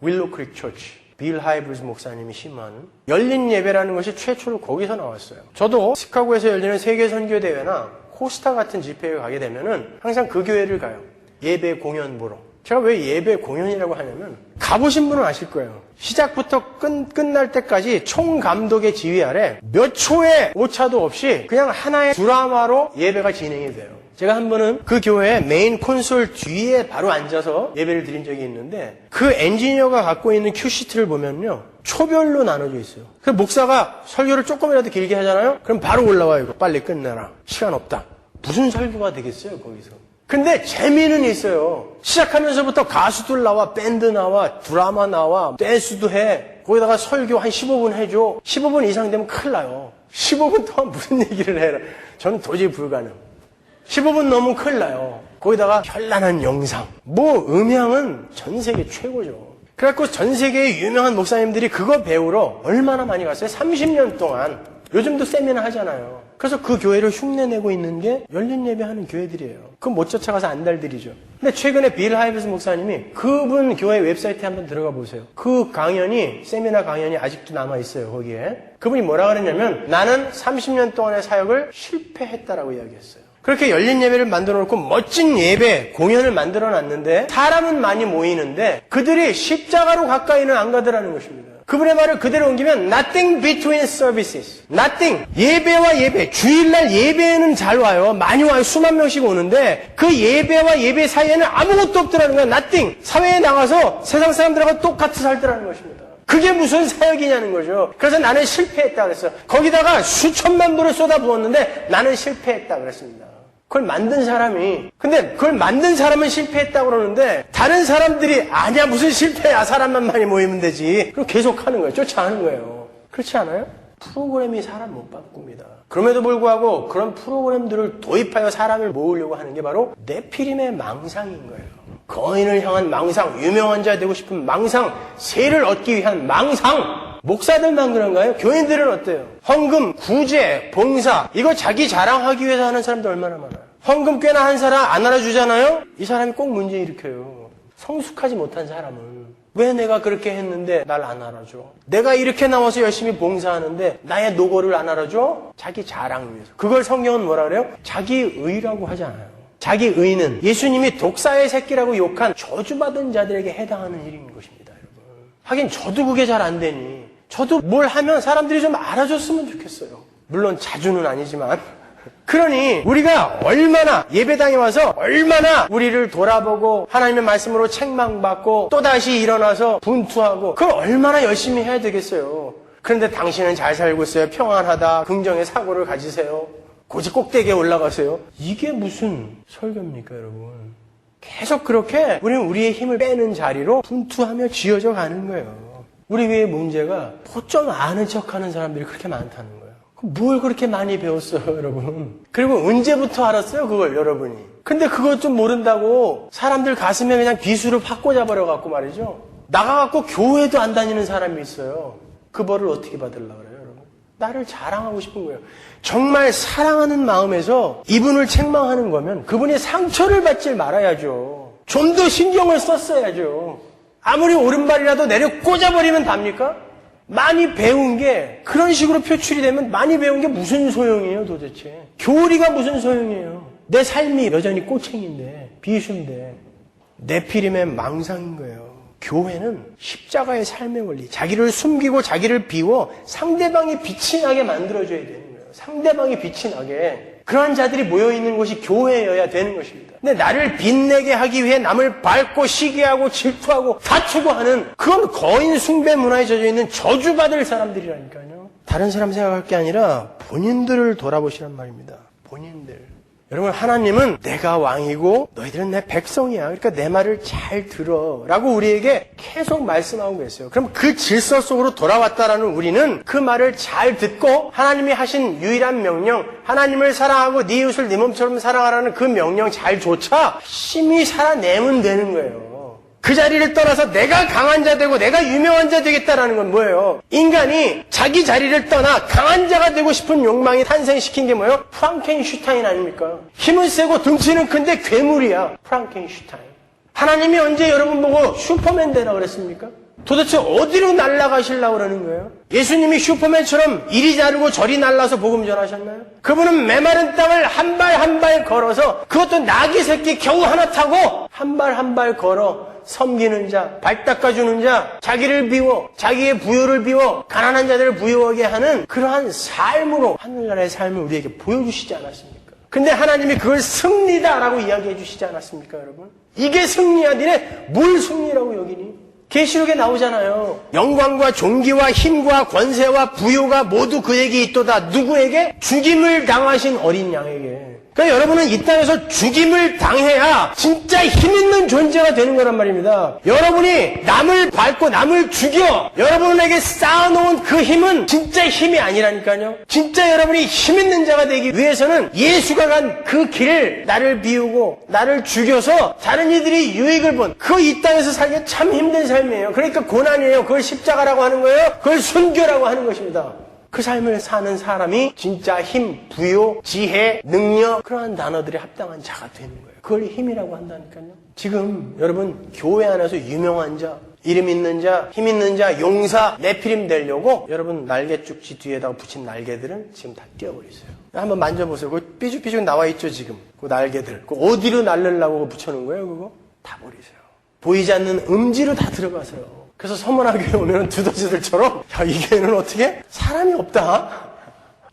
윌로크릭 처치. 빌 하이브즈 목사님이 심화하는 열린 예배라는 것이 최초로 거기서 나왔어요. 저도 시카고에서 열리는 세계 선교 대회나 코스타 같은 집회에 가게 되면은 항상 그 교회를 가요. 예배 공연 보러. 제가 왜 예배 공연이라고 하냐면 가보신 분은 아실 거예요. 시작부터 끝날 때까지 총감독의 지휘 아래 몇 초의 오차도 없이 그냥 하나의 드라마로 예배가 진행이 돼요. 제가 한 번은 그 교회 메인 콘솔 뒤에 바로 앉아서 예배를 드린 적이 있는데 그 엔지니어가 갖고 있는 큐시트를 보면요. 초별로 나눠져 있어요. 그 목사가 설교를 조금이라도 길게 하잖아요. 그럼 바로 올라와요. 이거 빨리 끝내라. 시간 없다. 무슨 설교가 되겠어요 거기서. 근데 재미는 있어요. 시작하면서부터 가수들 나와, 밴드 나와, 드라마 나와, 댄스도 해. 거기다가 설교 한 15분 해줘. 15분 이상 되면 큰일 나요. 15분 동안 무슨 얘기를 해라. 저는 도저히 불가능. 15분 넘으면 큰일 나요. 거기다가 현란한 영상. 뭐 음향은 전 세계 최고죠. 그래갖고 전 세계의 유명한 목사님들이 그거 배우러 얼마나 많이 갔어요? 30년 동안. 요즘도 세미나 하잖아요. 그래서 그 교회를 흉내내고 있는 게 열린 예배하는 교회들이에요. 그건 못 쫓아가서 안달들이죠. 근데 최근에 빌 하이브스 목사님이 그분 교회 웨브사이트에 한번 들어가 보세요. 그 강연이, 세미나 강연이 아직도 남아있어요, 거기에. 그분이 뭐라 그랬냐면 나는 30년 동안의 사역을 실패했다라고 이야기했어요. 그렇게 열린 예배를 만들어 놓고 멋진 예배, 공연을 만들어 놨는데 사람은 많이 모이는데 그들이 십자가로 가까이는 안 가더라는 것입니다. 그분의 말을 그대로 옮기면 nothing between services. nothing. 예배와 예배. 주일날 예배에는 잘 와요. 많이 와요. 수만 명씩 오는데 그 예배와 예배 사이에는 아무것도 없더라는 거야. nothing. 사회에 나가서 세상 사람들하고 똑같이 살더라는 것입니다. 그게 무슨 사역이냐는 거죠. 그래서 나는 실패했다 그랬어요. 거기다가 수천만 불을 쏟아부었는데 나는 실패했다 그랬습니다. 그걸 만든 사람이. 근데 그걸 만든 사람은 실패했다고 그러는데 다른 사람들이 아니야 무슨 실패야 사람만 많이 모이면 되지. 그럼 계속 하는 거예요. 쫓아가는 거예요. 그렇지 않아요? 프로그램이 사람 못 바꿉니다. 그럼에도 불구하고 그런 프로그램들을 도입하여 사람을 모으려고 하는 게 바로 네피림의 망상인 거예요. 거인을 향한 망상, 유명한 자 되고 싶은 망상, 세를 얻기 위한 망상. 목사들만 그런가요? 교인들은 어때요? 헌금, 구제, 봉사 이거 자기 자랑하기 위해서 하는 사람들 얼마나 많아요. 헌금 꽤나 한 사람 안 알아주잖아요? 이 사람이 꼭 문제 일으켜요. 성숙하지 못한 사람은 왜 내가 그렇게 했는데 날 안 알아줘? 내가 이렇게 나와서 열심히 봉사하는데 나의 노고를 안 알아줘? 자기 자랑 위해서. 그걸 성경은 뭐라 그래요? 자기의라고 하잖아요. 자기의는 예수님이 독사의 새끼라고 욕한 저주받은 자들에게 해당하는 일인 것입니다. 여러분. 하긴 저도 그게 잘 안 되니 저도 뭘 하면 사람들이 좀 알아줬으면 좋겠어요. 물론 자주는 아니지만 그러니 우리가 얼마나 예배당에 와서 얼마나 우리를 돌아보고 하나님의 말씀으로 책망받고 또다시 일어나서 분투하고 그걸 얼마나 열심히 해야 되겠어요. 그런데 당신은 잘 살고 있어요. 평안하다. 긍정의 사고를 가지세요. 고지 꼭대기에 올라가세요. 이게 무슨 설교입니까, 여러분? 계속 그렇게 우리는 우리의 힘을 빼는 자리로 분투하며 쥐어져 가는 거예요. 우리 교회의 문제가 좀 아는 척하는 사람들이 그렇게 많다는 거예요. 뭘 그렇게 많이 배웠어요, 여러분? 그리고 언제부터 알았어요, 그걸 여러분이? 근데 그것 좀 모른다고 사람들 가슴에 그냥 비수를 팍 꽂아버려갖고 말이죠. 나가갖고 교회도 안 다니는 사람이 있어요. 그 벌을 어떻게 받으려고 그래요, 여러분? 나를 자랑하고 싶은 거예요. 정말 사랑하는 마음에서 이분을 책망하는 거면 그분이 상처를 받지 말아야죠. 좀 더 신경을 썼어야죠. 아무리 오른발이라도 내려 꽂아버리면 답니까? 많이 배운 게 그런 식으로 표출이 되면 많이 배운 게 무슨 소용이에요, 도대체? 교리가 무슨 소용이에요? 내 삶이 여전히 꼬챙인데, 비수인데, 네피림의 망상인 거예요. 교회는 십자가의 삶의 원리, 자기를 숨기고 자기를 비워 상대방이 빛이 나게 만들어줘야 되는 거예요. 상대방이 빛이 나게. 그러한 자들이 모여있는 곳이 교회여야 되는 것입니다. 근데 나를 빛내게 하기 위해 남을 밟고 시기하고 질투하고 다투고 하는 그건 거인 숭배 문화에 젖어있는 저주받을 사람들이라니까요. 다른 사람 생각할 게 아니라 본인들을 돌아보시란 말입니다. 본인들. 여러분, 하나님은 내가 왕이고 너희들은 내 백성이야. 그러니까 내 말을 잘 들어 라고 우리에게 계속 말씀하고 계세요. 그럼 그 질서 속으로 돌아왔다라는 우리는 그 말을 잘 듣고 하나님이 하신 유일한 명령, 하나님을 사랑하고 네 이웃을 네 몸처럼 사랑하라는 그 명령 잘조차 심히 살아내면 되는 거예요. 그 자리를 떠나서 내가 강한 자 되고 내가 유명한 자 되겠다라는 건 뭐예요? 인간이 자기 자리를 떠나 강한 자가 되고 싶은 욕망이 탄생시킨 게 뭐예요? 프랑켄슈타인 아닙니까? 힘은 세고 등치는 큰데 괴물이야. 프랑켄슈타인. 하나님이 언제 여러분 보고 슈퍼맨 되라고 그랬습니까? 도대체 어디로 날아가시려고 그러는 거예요? 예수님이 슈퍼맨처럼 이리 자르고 저리 날라서 복음 전하셨나요? 그분은 메마른 땅을 한 발 한 발 걸어서 그것도 나귀 새끼 겨우 하나 타고 한 발 한 발 걸어 섬기는 자, 발 닦아주는 자, 자기를 비워, 자기의 부요를 비워 가난한 자들을 부유하게 하는 그러한 삶으로 하늘나라의 삶을 우리에게 보여주시지 않았습니까? 근데 하나님이 그걸 승리다라고 이야기해 주시지 않았습니까, 여러분? 이게 승리야. 니네 뭘 승리라고 여기니? 계시록에 나오잖아요. 영광과 존귀와 힘과 권세와 부요가 모두 그에게 있도다. 누구에게? 죽임을 당하신 어린 양에게. 그러니까 여러분은 이 땅에서 죽임을 당해야 진짜 힘있는 존재가 되는 거란 말입니다. 여러분이 남을 밟고 남을 죽여 여러분에게 쌓아놓은 그 힘은 진짜 힘이 아니라니까요. 진짜 여러분이 힘있는 자가 되기 위해서는 예수가 간 그 길을 나를 비우고 나를 죽여서 다른 이들이 유익을 본 그 이 땅에서 살기 참 힘든 삶이에요. 그러니까 고난이에요. 그걸 십자가라고 하는 거예요. 그걸 순교라고 하는 것입니다. 그 삶을 사는 사람이 진짜 힘, 부요, 지혜, 능력 그러한 단어들이 합당한 자가 되는 거예요. 그걸 힘이라고 한다니까요. 지금 여러분 교회 안에서 유명한 자, 이름 있는 자, 힘 있는 자, 용사, 네피림 되려고 여러분 날개죽지 뒤에다가 붙인 날개들은 지금 다 띄워버리세요. 한번 만져보세요. 그거 삐죽삐죽 나와 있죠 지금. 그 날개들. 그 어디로 날르려고 붙여놓은 거예요 그거? 다 버리세요. 보이지 않는 음지로 다 들어가세요. 그래서 서문화교회 오면 두더지들처럼 야, 이 교회는 어떻게? 사람이 없다.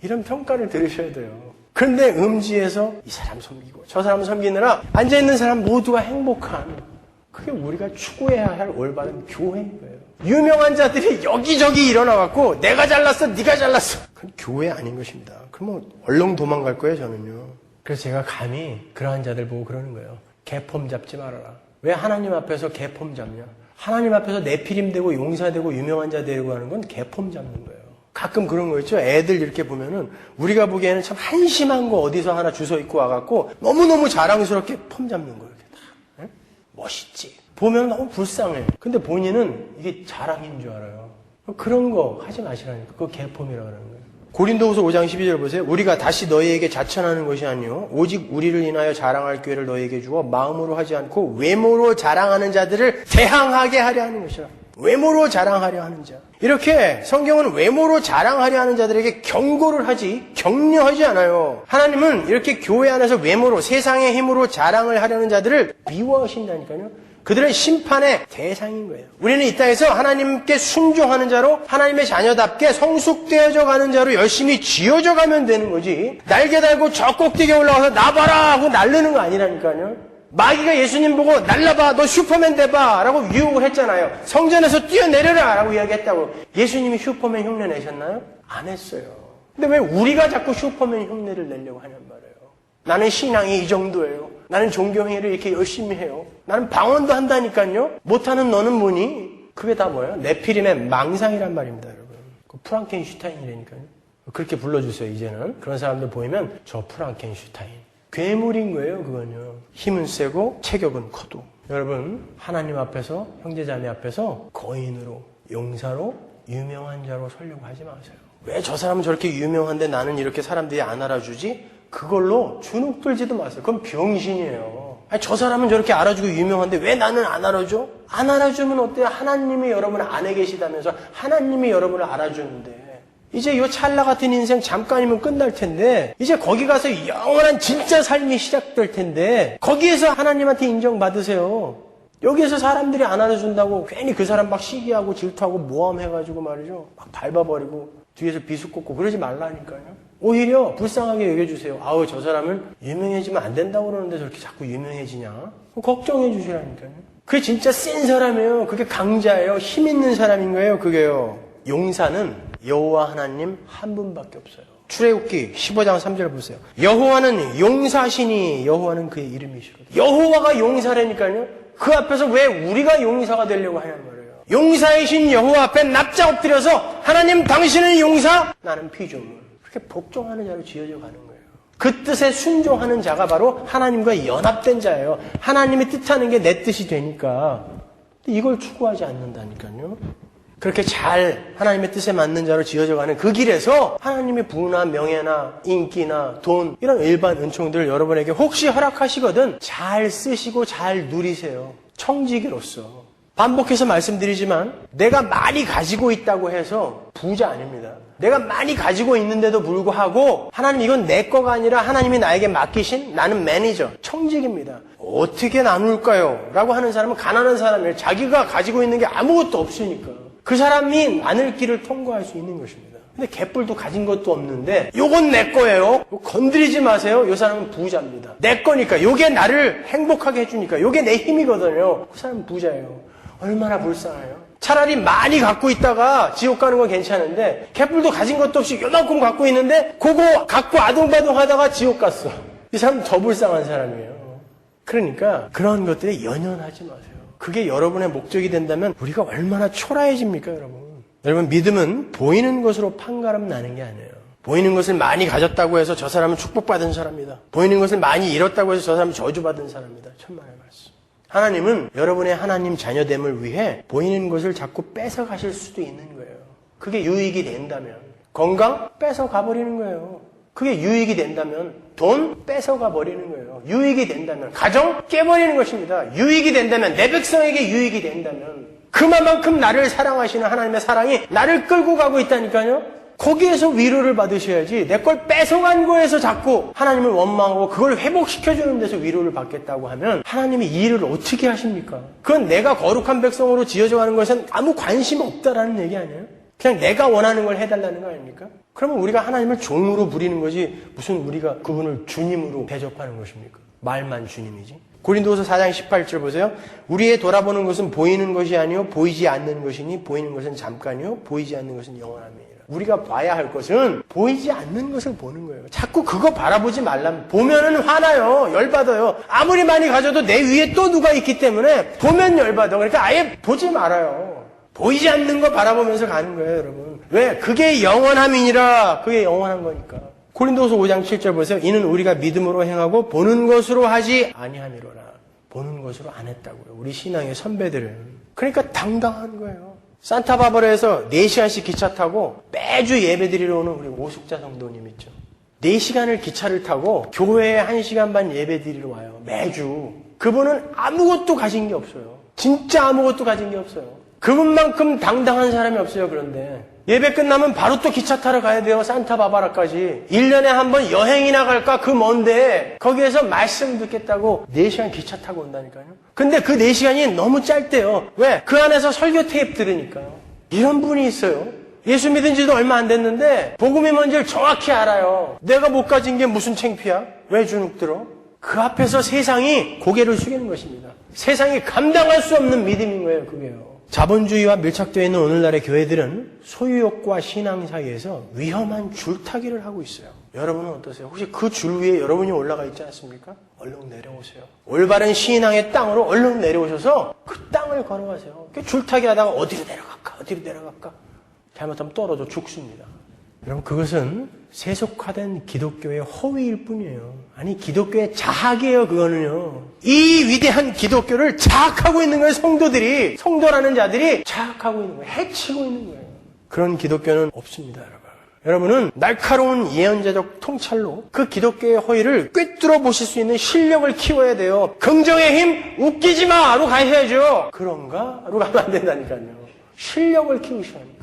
이런 평가를 들으셔야 돼요. 그런데 음지에서 이 사람 섬기고 저 사람 섬기느라 앉아있는 사람 모두가 행복한 그게 우리가 추구해야 할 올바른 교회인 거예요. 유명한 자들이 여기저기 일어나갖고 내가 잘났어 네가 잘났어 그건 교회 아닌 것입니다. 그러면 얼렁 도망갈 거예요 저는요. 그래서 제가 감히 그러한 자들 보고 그러는 거예요. 개폼 잡지 말아라. 왜 하나님 앞에서 개폼 잡냐? 하나님 앞에서 네피림 되고 용사 되고 유명한 자 되고 하는 건 개폼 잡는 거예요. 가끔 그런 거 있죠. 애들 이렇게 보면은 우리가 보기에는 참 한심한 거 어디서 하나 주워 입고 와갖고 너무너무 자랑스럽게 폼 잡는 거예요. 이렇게 다. 네? 멋있지. 보면 너무 불쌍해. 근데 본인은 이게 자랑인 줄 알아요. 그런 거 하지 마시라니까. 그거 개폼이라고 하는 거예요. 고린도후서 5장 12절 보세요. 우리가 다시 너희에게 자천하는 것이 아니요 오직 우리를 인하여 자랑할 기회를 너희에게 주어 마음으로 하지 않고 외모로 자랑하는 자들을 대항하게 하려 하는 것이라. 외모로 자랑하려 하는 자. 이렇게 성경은 외모로 자랑하려 하는 자들에게 경고를 하지 격려하지 않아요. 하나님은 이렇게 교회 안에서 외모로 세상의 힘으로 자랑을 하려는 자들을 미워하신다니까요. 그들은 심판의 대상인 거예요. 우리는 이 땅에서 하나님께 순종하는 자로 하나님의 자녀답게 성숙되어져 가는 자로 열심히 지어져 가면 되는 거지. 날개 달고 저 꼭대기에 올라가서 나봐라 하고 날르는 거 아니라니까요. 마귀가 예수님 보고 날라봐, 너 슈퍼맨 돼봐 라고 유혹을 했잖아요. 성전에서 뛰어내려라 라고 이야기했다고. 예수님이 슈퍼맨 흉내 내셨나요? 안 했어요. 근데 왜 우리가 자꾸 슈퍼맨 흉내를 내려고 하냔 말이에요. 나는 신앙이 이 정도예요. 나는 종교행위를 이렇게 열심히 해요. 나는 방언도 한다니까요. 못하는 너는 뭐니? 그게 다 뭐예요? 네피림의 망상이란 말입니다, 여러분. 그 프랑켄슈타인이라니까요. 그렇게 불러주세요, 이제는. 그런 사람들 보이면 저 프랑켄슈타인. 괴물인 거예요, 그건요. 힘은 세고 체격은 커도. 여러분, 하나님 앞에서, 형제자매 앞에서 거인으로, 용사로, 유명한 자로 서려고 하지 마세요. 왜 저 사람은 저렇게 유명한데 나는 이렇게 사람들이 안 알아주지? 그걸로 주눅 들지도 마세요. 그건 병신이에요. 아니, 저 사람은 저렇게 알아주고 유명한데 왜 나는 안 알아줘? 안 알아주면 어때요? 하나님이 여러분 안에 계시다면서 하나님이 여러분을 알아주는데. 이제 이 찰나 같은 인생 잠깐이면 끝날 텐데 이제 거기 가서 영원한 진짜 삶이 시작될 텐데 거기에서 하나님한테 인정받으세요. 여기에서 사람들이 안 알아준다고 괜히 그 사람 막 시기하고 질투하고 모함해가지고 말이죠. 막 밟아버리고 뒤에서 비수꽂고 그러지 말라니까요. 오히려 불쌍하게 여겨주세요. 아우, 저 사람은 유명해지면 안 된다고 그러는데 저렇게 자꾸 유명해지냐? 걱정해 주시라니까요. 그게 진짜 센 사람이에요. 그게 강자예요. 힘 있는 사람인 거예요. 그게요. 용사는 여호와 하나님 한 분밖에 없어요. 출애굽기 15장 3절 보세요. 여호와는 용사시니 여호와는 그의 이름이시거든요. 여호와가 용사라니까요. 그 앞에서 왜 우리가 용사가 되려고 하냐는 말이에요. 용사이신 여호와 앞에 납작 엎드려서 하나님 당신은 용사, 나는 피조물. 그렇게 복종하는 자로 지어져 가는 거예요. 그 뜻에 순종하는 자가 바로 하나님과 연합된 자예요. 하나님이 뜻하는 게 내 뜻이 되니까. 근데 이걸 추구하지 않는다니까요. 그렇게 잘 하나님의 뜻에 맞는 자로 지어져 가는 그 길에서 하나님의 부나 명예나 인기나 돈 이런 일반 은총들을 여러분에게 혹시 허락하시거든 잘 쓰시고 잘 누리세요. 청지기로서. 반복해서 말씀드리지만 내가 많이 가지고 있다고 해서 부자 아닙니다. 내가 많이 가지고 있는데도 불구하고 하나님 이건 내 거가 아니라 하나님이 나에게 맡기신 나는 매니저, 청직입니다. 어떻게 나눌까요? 라고 하는 사람은 가난한 사람이에요. 자기가 가지고 있는 게 아무것도 없으니까. 그 사람이 마늘 길을 통과할 수 있는 것입니다. 근데 개뿔도 가진 것도 없는데 요건 내 거예요. 건드리지 마세요. 요 사람은 부자입니다. 내 거니까. 요게 나를 행복하게 해주니까. 요게 내 힘이거든요. 그 사람은 부자예요. 얼마나 불쌍해요. 차라리 많이 갖고 있다가 지옥 가는 건 괜찮은데 개뿔도 가진 것도 없이 요만큼 갖고 있는데 그거 갖고 아둥바둥 하다가 지옥 갔어. 이 사람은 더 불쌍한 사람이에요. 그러니까 그런 것들에 연연하지 마세요. 그게 여러분의 목적이 된다면 우리가 얼마나 초라해집니까, 여러분? 여러분, 믿음은 보이는 것으로 판가름 나는 게 아니에요. 보이는 것을 많이 가졌다고 해서 저 사람은 축복받은 사람이다. 보이는 것을 많이 잃었다고 해서 저 사람은 저주받은 사람이다. 천만의 말씀. 하나님은 여러분의 하나님 자녀됨을 위해 보이는 것을 자꾸 뺏어가실 수도 있는 거예요. 그게 유익이 된다면. 건강 뺏어가 버리는 거예요. 그게 유익이 된다면 돈 뺏어가 버리는 거예요. 유익이 된다면 가정 깨버리는 것입니다. 유익이 된다면 내 백성에게 유익이 된다면 그만큼 나를 사랑하시는 하나님의 사랑이 나를 끌고 가고 있다니까요. 거기에서 위로를 받으셔야지 내 걸 뺏어간 거에서 자꾸 하나님을 원망하고 그걸 회복시켜주는 데서 위로를 받겠다고 하면 하나님이 이 일을 어떻게 하십니까? 그건 내가 거룩한 백성으로 지어져 가는 것은 아무 관심 없다라는 얘기 아니에요? 그냥 내가 원하는 걸 해달라는 거 아닙니까? 그러면 우리가 하나님을 종으로 부리는 거지 무슨 우리가 그분을 주님으로 대접하는 것입니까? 말만 주님이지. 고린도서 4장 18절 보세요. 우리의 돌아보는 것은 보이는 것이 아니요 보이지 않는 것이니 보이는 것은 잠깐이요 보이지 않는 것은 영원함이니라. 우리가 봐야 할 것은 보이지 않는 것을 보는 거예요. 자꾸 그거 바라보지 말라면 보면은 화나요. 열받아요. 아무리 많이 가져도 내 위에 또 누가 있기 때문에 보면 열받아. 그러니까 아예 보지 말아요. 보이지 않는 거 바라보면서 가는 거예요, 여러분. 왜? 그게 영원함이니라. 그게 영원한 거니까. 고린도서 5장 7절 보세요. 이는 우리가 믿음으로 행하고 보는 것으로 하지 아니함이로라. 보는 것으로 안 했다고요. 우리 신앙의 선배들은. 그러니까 당당한 거예요. 산타바바라에서 4시간씩 기차 타고 매주 예배드리러 오는 우리 오숙자 성도님 있죠. 4시간을 기차를 타고 교회에 1시간 반 예배드리러 와요. 매주. 그분은 아무것도 가진 게 없어요. 진짜 아무것도 가진 게 없어요. 그분만큼 당당한 사람이 없어요. 그런데 예배 끝나면 바로 또 기차 타러 가야 돼요. 산타바바라까지. 1년에 한 번 여행이나 갈까? 그 먼데 거기에서 말씀 듣겠다고 4시간 기차 타고 온다니까요. 근데 그 4시간이 너무 짧대요. 왜? 그 안에서 설교 테이프 들으니까요. 이런 분이 있어요. 예수 믿은 지도 얼마 안 됐는데 복음이 뭔지를 정확히 알아요. 내가 못 가진 게 무슨 창피야? 왜 주눅 들어? 그 앞에서 세상이 고개를 숙이는 것입니다. 세상이 감당할 수 없는 믿음인 거예요. 그게요. 자본주의와 밀착되어 있는 오늘날의 교회들은 소유욕과 신앙 사이에서 위험한 줄타기를 하고 있어요. 여러분은 어떠세요? 혹시 그 줄 위에 여러분이 올라가 있지 않습니까? 얼른 내려오세요. 올바른 신앙의 땅으로 얼른 내려오셔서 그 땅을 걸어가세요. 줄타기 하다가 어디로 내려갈까? 잘못하면 떨어져 죽습니다. 여러분, 그것은 세속화된 기독교의 허위일 뿐이에요. 아니, 기독교의 자학이에요, 그거는요. 이 위대한 기독교를 자학하고 있는 거예요, 성도들이. 성도라는 자들이 자학하고 있는 거예요. 해치고 있는 거예요. 그런 기독교는 없습니다, 여러분. 여러분은 날카로운 예언자적 통찰로 그 기독교의 허위를 꿰뚫어 보실 수 있는 실력을 키워야 돼요. 긍정의 힘, 웃기지 마로 가셔야죠. 그런가? 로 가면 안 된다니까요. 실력을 키우셔야 하니까.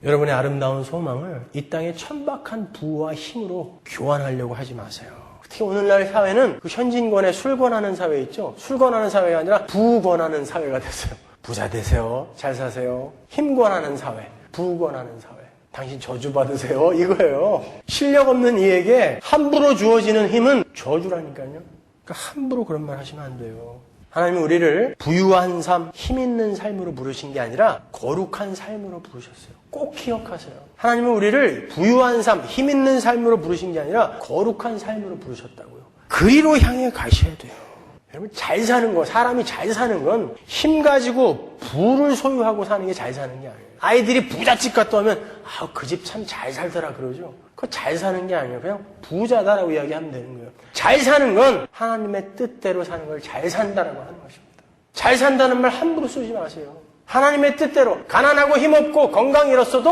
여러분의 아름다운 소망을 이 땅의 천박한 부와 힘으로 교환하려고 하지 마세요. 특히 오늘날 사회는 그 현진권의 술권하는 사회 있죠? 술권하는 사회가 아니라 부권하는 사회가 됐어요. 부자 되세요. 잘 사세요. 힘권하는 사회. 부권하는 사회. 당신 저주 받으세요. 이거예요. 실력 없는 이에게 함부로 주어지는 힘은 저주라니까요. 그러니까 함부로 그런 말 하시면 안 돼요. 하나님은 우리를 부유한 삶, 힘 있는 삶으로 부르신 게 아니라 거룩한 삶으로 부르셨어요. 꼭 기억하세요. 하나님은 우리를 부유한 삶, 힘 있는 삶으로 부르신 게 아니라 거룩한 삶으로 부르셨다고요. 그리로 향해 가셔야 돼요. 여러분, 잘 사는 거, 사람이 잘 사는 건 힘 가지고 부를 소유하고 사는 게 잘 사는 게 아니에요. 아이들이 부잣집 갔다 오면 그 집 참 잘 살더라 그러죠. 그거 잘 사는 게 아니에요. 그냥 부자다라고 이야기하면 되는 거예요. 잘 사는 건 하나님의 뜻대로 사는 걸 잘 산다라고 하는 것입니다. 잘 산다는 말 함부로 쓰지 마세요. 하나님의 뜻대로 가난하고 힘없고 건강 잃었어도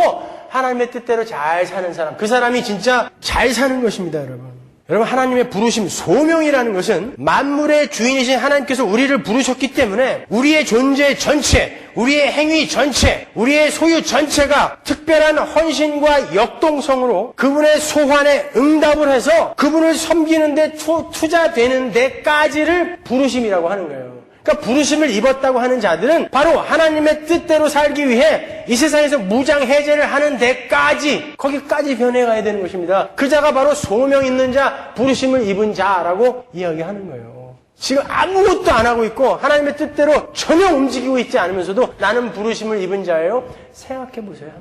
하나님의 뜻대로 잘 사는 사람, 그 사람이 진짜 잘 사는 것입니다, 여러분. 여러분, 하나님의 부르심, 소명이라는 것은 만물의 주인이신 하나님께서 우리를 부르셨기 때문에 우리의 존재 전체, 우리의 행위 전체, 우리의 소유 전체가 특별한 헌신과 역동성으로 그분의 소환에 응답을 해서 그분을 섬기는 데 투자되는 데까지를 부르심이라고 하는 거예요. 그러니까 부르심을 입었다고 하는 자들은 바로 하나님의 뜻대로 살기 위해 이 세상에서 무장해제를 하는 데까지, 거기까지 변해가야 되는 것입니다. 그 자가 바로 소명 있는 자, 부르심을 입은 자라고 이야기하는 거예요. 지금 아무것도 안 하고 있고 하나님의 뜻대로 전혀 움직이고 있지 않으면서도 나는 부르심을 입은 자예요. 생각해 보세요.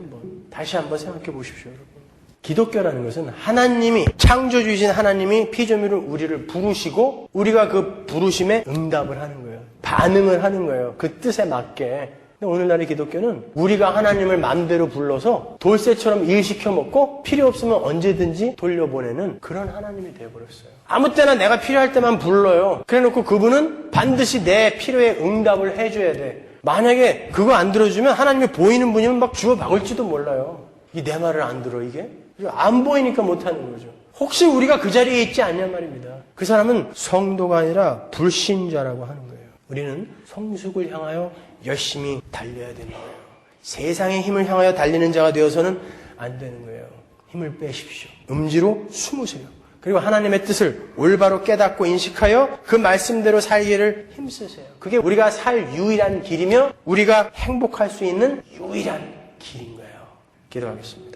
다시 한번 생각해 보십시오, 여러분. 기독교라는 것은 하나님이, 창조주이신 하나님이 피조물을 우리를 부르시고 우리가 그 부르심에 응답을 하는 거예요. 반응을 하는 거예요. 그 뜻에 맞게. 근데 오늘날의 기독교는 우리가 하나님을 마음대로 불러서 돌쇠처럼 일 시켜 먹고 필요 없으면 언제든지 돌려보내는 그런 하나님이 되어버렸어요. 아무 때나 내가 필요할 때만 불러요. 그래놓고 그분은 반드시 내 필요에 응답을 해줘야 돼. 만약에 그거 안 들어주면 하나님이 보이는 분이면 막 주워 박을지도 몰라요. 이 내 말을 안 들어, 이게? 안 보이니까 못하는 거죠. 혹시 우리가 그 자리에 있지 않냐 말입니다. 그 사람은 성도가 아니라 불신자라고 하는 거예요. 우리는 성숙을 향하여 열심히 달려야 되는 거예요. 세상의 힘을 향하여 달리는 자가 되어서는 안 되는 거예요. 힘을 빼십시오. 음지로 숨으세요. 그리고 하나님의 뜻을 올바로 깨닫고 인식하여 그 말씀대로 살기를 힘쓰세요. 그게 우리가 살 유일한 길이며 우리가 행복할 수 있는 유일한 길인 거예요. 기도하겠습니다.